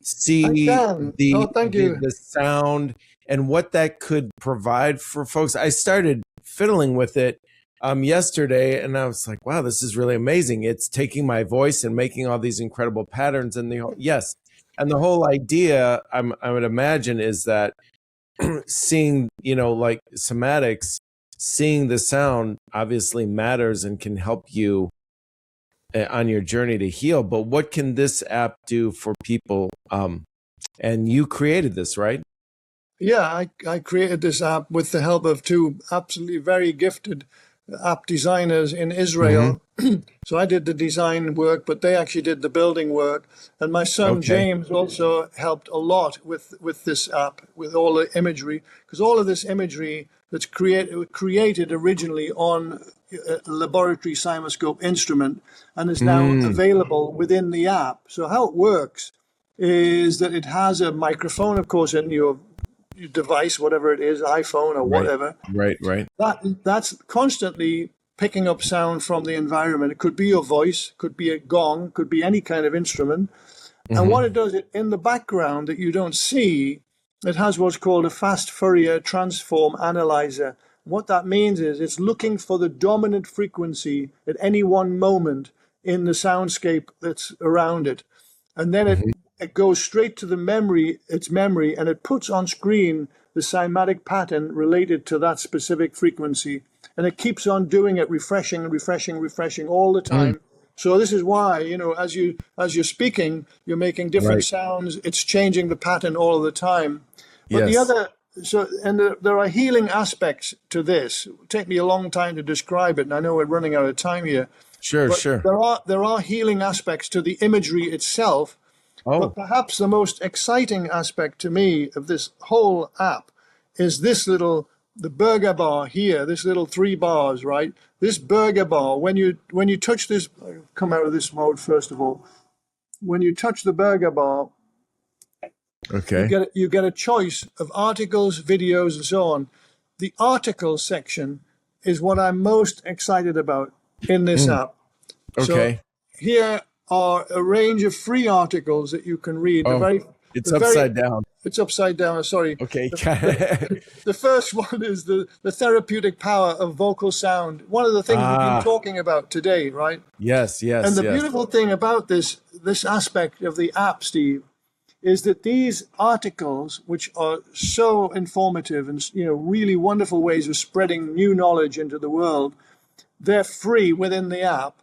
Thank you. the sound and what that could provide for folks. I started fiddling with it yesterday, and I was like, wow, this is really amazing. It's taking my voice and making all these incredible patterns. And the whole idea, I would imagine, is that seeing, like Cymatics, seeing the sound obviously matters and can help you on your journey to heal. But what can this app do for people? And you created this, right? Yeah, I created this app with the help of two absolutely very gifted app designers in Israel. So I did the design work, but they actually did the building work. And my son James also helped a lot with this app, with all the imagery, because all of this imagery that's created originally on a laboratory Cymoscope instrument and is now available within the app. So how it works is that it has a microphone, of course, in your device, whatever it is, iPhone or whatever. Right. That's constantly picking up sound from the environment. It could be your voice, could be a gong, could be any kind of instrument. And what it does, in the background that you don't see, it has what's called a fast Fourier transform analyzer. What that means is it's looking for the dominant frequency at any one moment in the soundscape that's around it. And then it goes straight to its memory, and it puts on screen the cymatic pattern related to that specific frequency. And it keeps on doing it, refreshing all the time. So this is why, as you're speaking, you're making different sounds. It's changing the pattern all the time. But there are healing aspects to this. It will take me a long time to describe it, and I know we're running out of time here. Sure. There are healing aspects to the imagery itself. But perhaps the most exciting aspect to me of this whole app is this little the burger bar here, this little 3 bars, right? This burger bar, when you touch this, I'll come out of this mode first of all. When you touch the burger bar, Okay. you get a choice of articles, videos, and so on. The articles section is what I'm most excited about in this app. Okay. So here are a range of free articles that you can read. It's upside down. It's upside down. Sorry. Okay. The first one is the therapeutic power of vocal sound. One of the things we've been talking about today, right? Yes. And the beautiful thing about this aspect of the app, Steve, is that these articles, which are so informative and really wonderful ways of spreading new knowledge into the world, they're free within the app.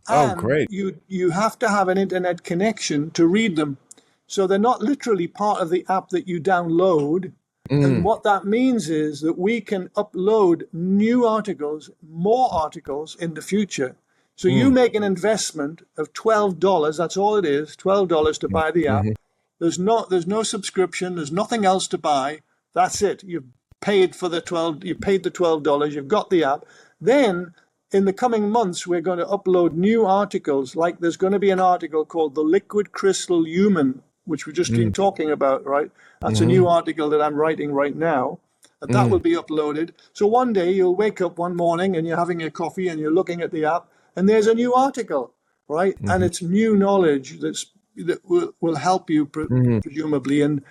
Oh, great. You have to have an internet connection to read them. So they're not literally part of the app that you download. And what that means is that we can upload new articles, more articles in the future. So you make an investment of $12. That's all it is, $12 to buy the app. There's no subscription. There's nothing else to buy. That's it. You've paid for the $12. You've got the app. Then in the coming months, we're going to upload new articles. Like there's going to be an article called "The Liquid Crystal Human," which we've just been talking about, right? That's a new article that I'm writing right now. And that will be uploaded. So one day you'll wake up one morning and you're having a coffee and you're looking at the app and there's a new article, right? And it's new knowledge that will help you presumably and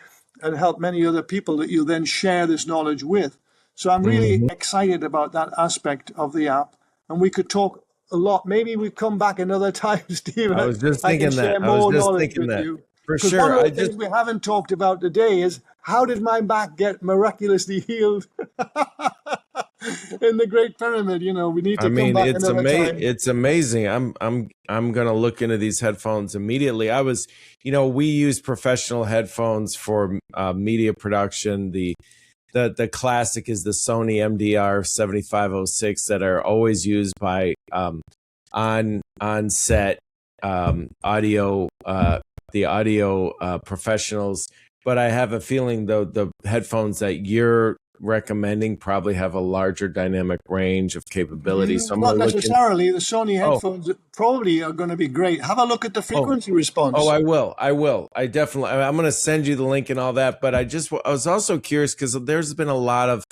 help many other people that you then share this knowledge with. So I'm really excited about that aspect of the app. And we could talk a lot. Maybe we come back another time, Steve. I was just thinking that. I was just thinking that. For sure. One of the things we haven't talked about today is how did my back get miraculously healed in the Great Pyramid? We need to come back another time. It's amazing. I'm gonna look into these headphones immediately. We use professional headphones for media production. The classic is the Sony MDR 7506 that are always used by on set audio. The audio professionals, but I have a feeling though the headphones that you're recommending probably have a larger dynamic range of capability. So not necessarily. The Sony headphones probably are going to be great. Have a look at the frequency response. Oh, I will. I'm going to send you the link and all that. But I was also curious because there's been a lot of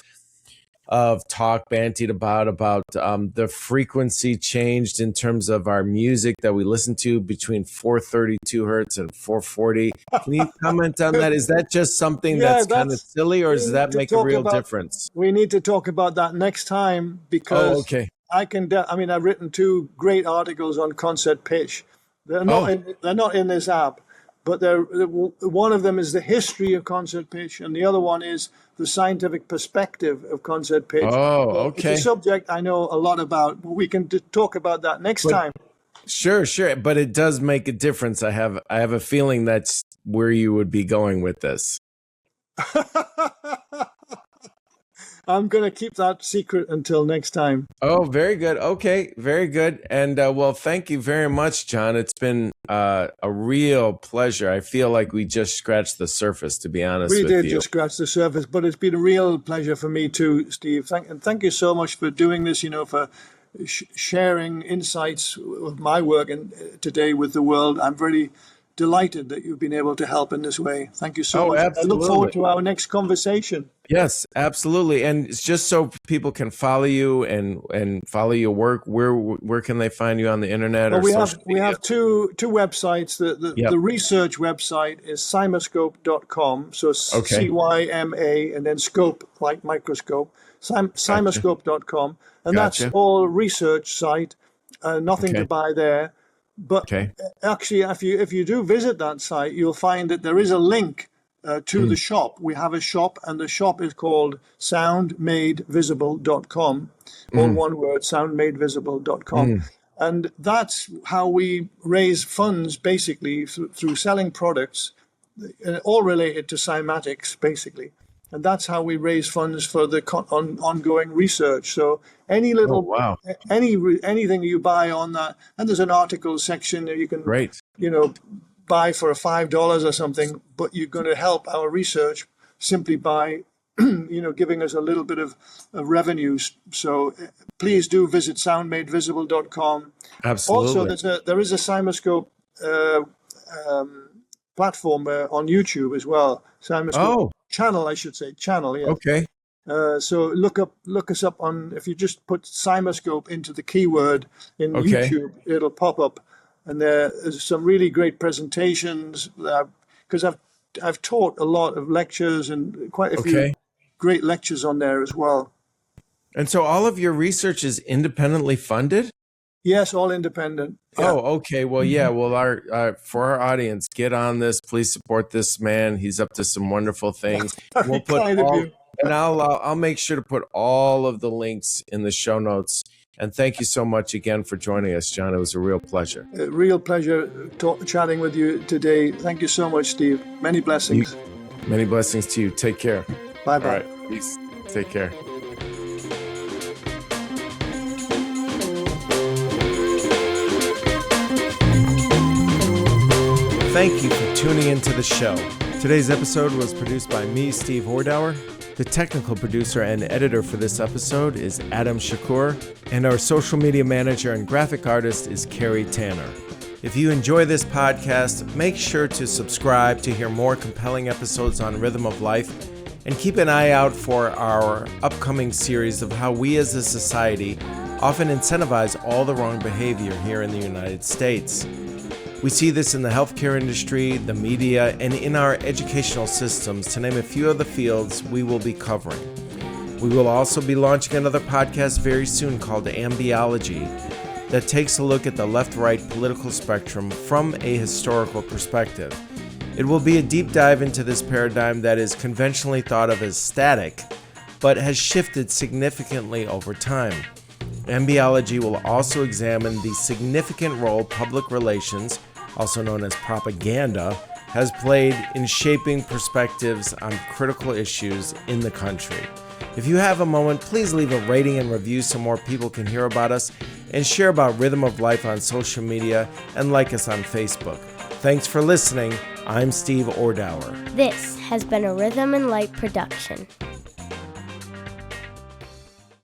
talk bantied about the frequency changed in terms of our music that we listen to between 432 hertz and 440. Can you comment on that? Is that just something that's kind of silly, or does that make a real difference? We need to talk about that next time because I've written 2 great articles on concert pitch. They're not in this app, but one of them is the history of concert pitch, and the other one is the scientific perspective of concert pitch. Oh, okay. It's a subject I know a lot about. We can talk about that next time. Sure. But it does make a difference. I have a feeling that's where you would be going with this. I'm going to keep that secret until next time. Oh, very good. Okay, very good. And well, thank you very much, John. It's been a real pleasure. I feel like we just scratched the surface, to be honest with you. We did just scratch the surface, but it's been a real pleasure for me too, Steve. Thank you so much for doing this, for sharing insights of my work today with the world. I'm very delighted that you've been able to help in this way. Thank you so much. Absolutely. I look forward to our next conversation. Yes, absolutely. And it's just so people can follow you and follow your work. Where can they find you on the internet? Well, we have two websites. The research website is cymascope.com. So CYMA and then scope like microscope. Cymascope.com. And that's all research site. Nothing to buy there. But actually, if you do visit that site, you'll find that there is a link to the shop. We have a shop, and the shop is called soundmadevisible.com. All one word, soundmadevisible.com. And that's how we raise funds, basically, through selling products, all related to Cymatics, basically. And that's how we raise funds for the ongoing research. So any little, anything you buy on that, and there's an article section that you can, buy for $5 or something. But you're going to help our research simply by giving us a little bit of revenue. So please do visit soundmadevisible.com. Absolutely. Also, there is a Cymoscope platform on YouTube as well. Cymoscope channel, I should say. Channel, yeah. Okay. So look us up on, if you just put Cymoscope into the keyword in YouTube, it'll pop up. And there's some really great presentations, because I've taught a lot of lectures and quite a few great lectures on there as well. And so all of your research is independently funded? Yes, all independent. Yeah. Oh, okay. Well, yeah. Well, for our audience, get on this. Please support this man. He's up to some wonderful things. We'll put and I'll make sure to put all of the links in the show notes. And thank you so much again for joining us, John. It was a real pleasure. A real pleasure chatting with you today. Thank you so much, Steve. Many blessings. Many blessings to you. Take care. Bye-bye. All right. Peace. Take care. Thank you for tuning into the show. Today's episode was produced by me, Steve Ordower. The technical producer and editor for this episode is Adam Shakur, and our social media manager and graphic artist is Carrie Tanner. If you enjoy this podcast, make sure to subscribe to hear more compelling episodes on Rhythm of Life, and keep an eye out for our upcoming series of how we as a society often incentivize all the wrong behavior here in the United States. We see this in the healthcare industry, the media, and in our educational systems, to name a few of the fields we will be covering. We will also be launching another podcast very soon called Ambiology that takes a look at the left-right political spectrum from a historical perspective. It will be a deep dive into this paradigm that is conventionally thought of as static, but has shifted significantly over time. Ambiology will also examine the significant role public relations, also known as propaganda, has played in shaping perspectives on critical issues in the country. If you have a moment, please leave a rating and review so more people can hear about us, and share about Rhythm of Life on social media, and like us on Facebook. Thanks for listening. I'm Steve Ordower. This has been a Rhythm and Light production.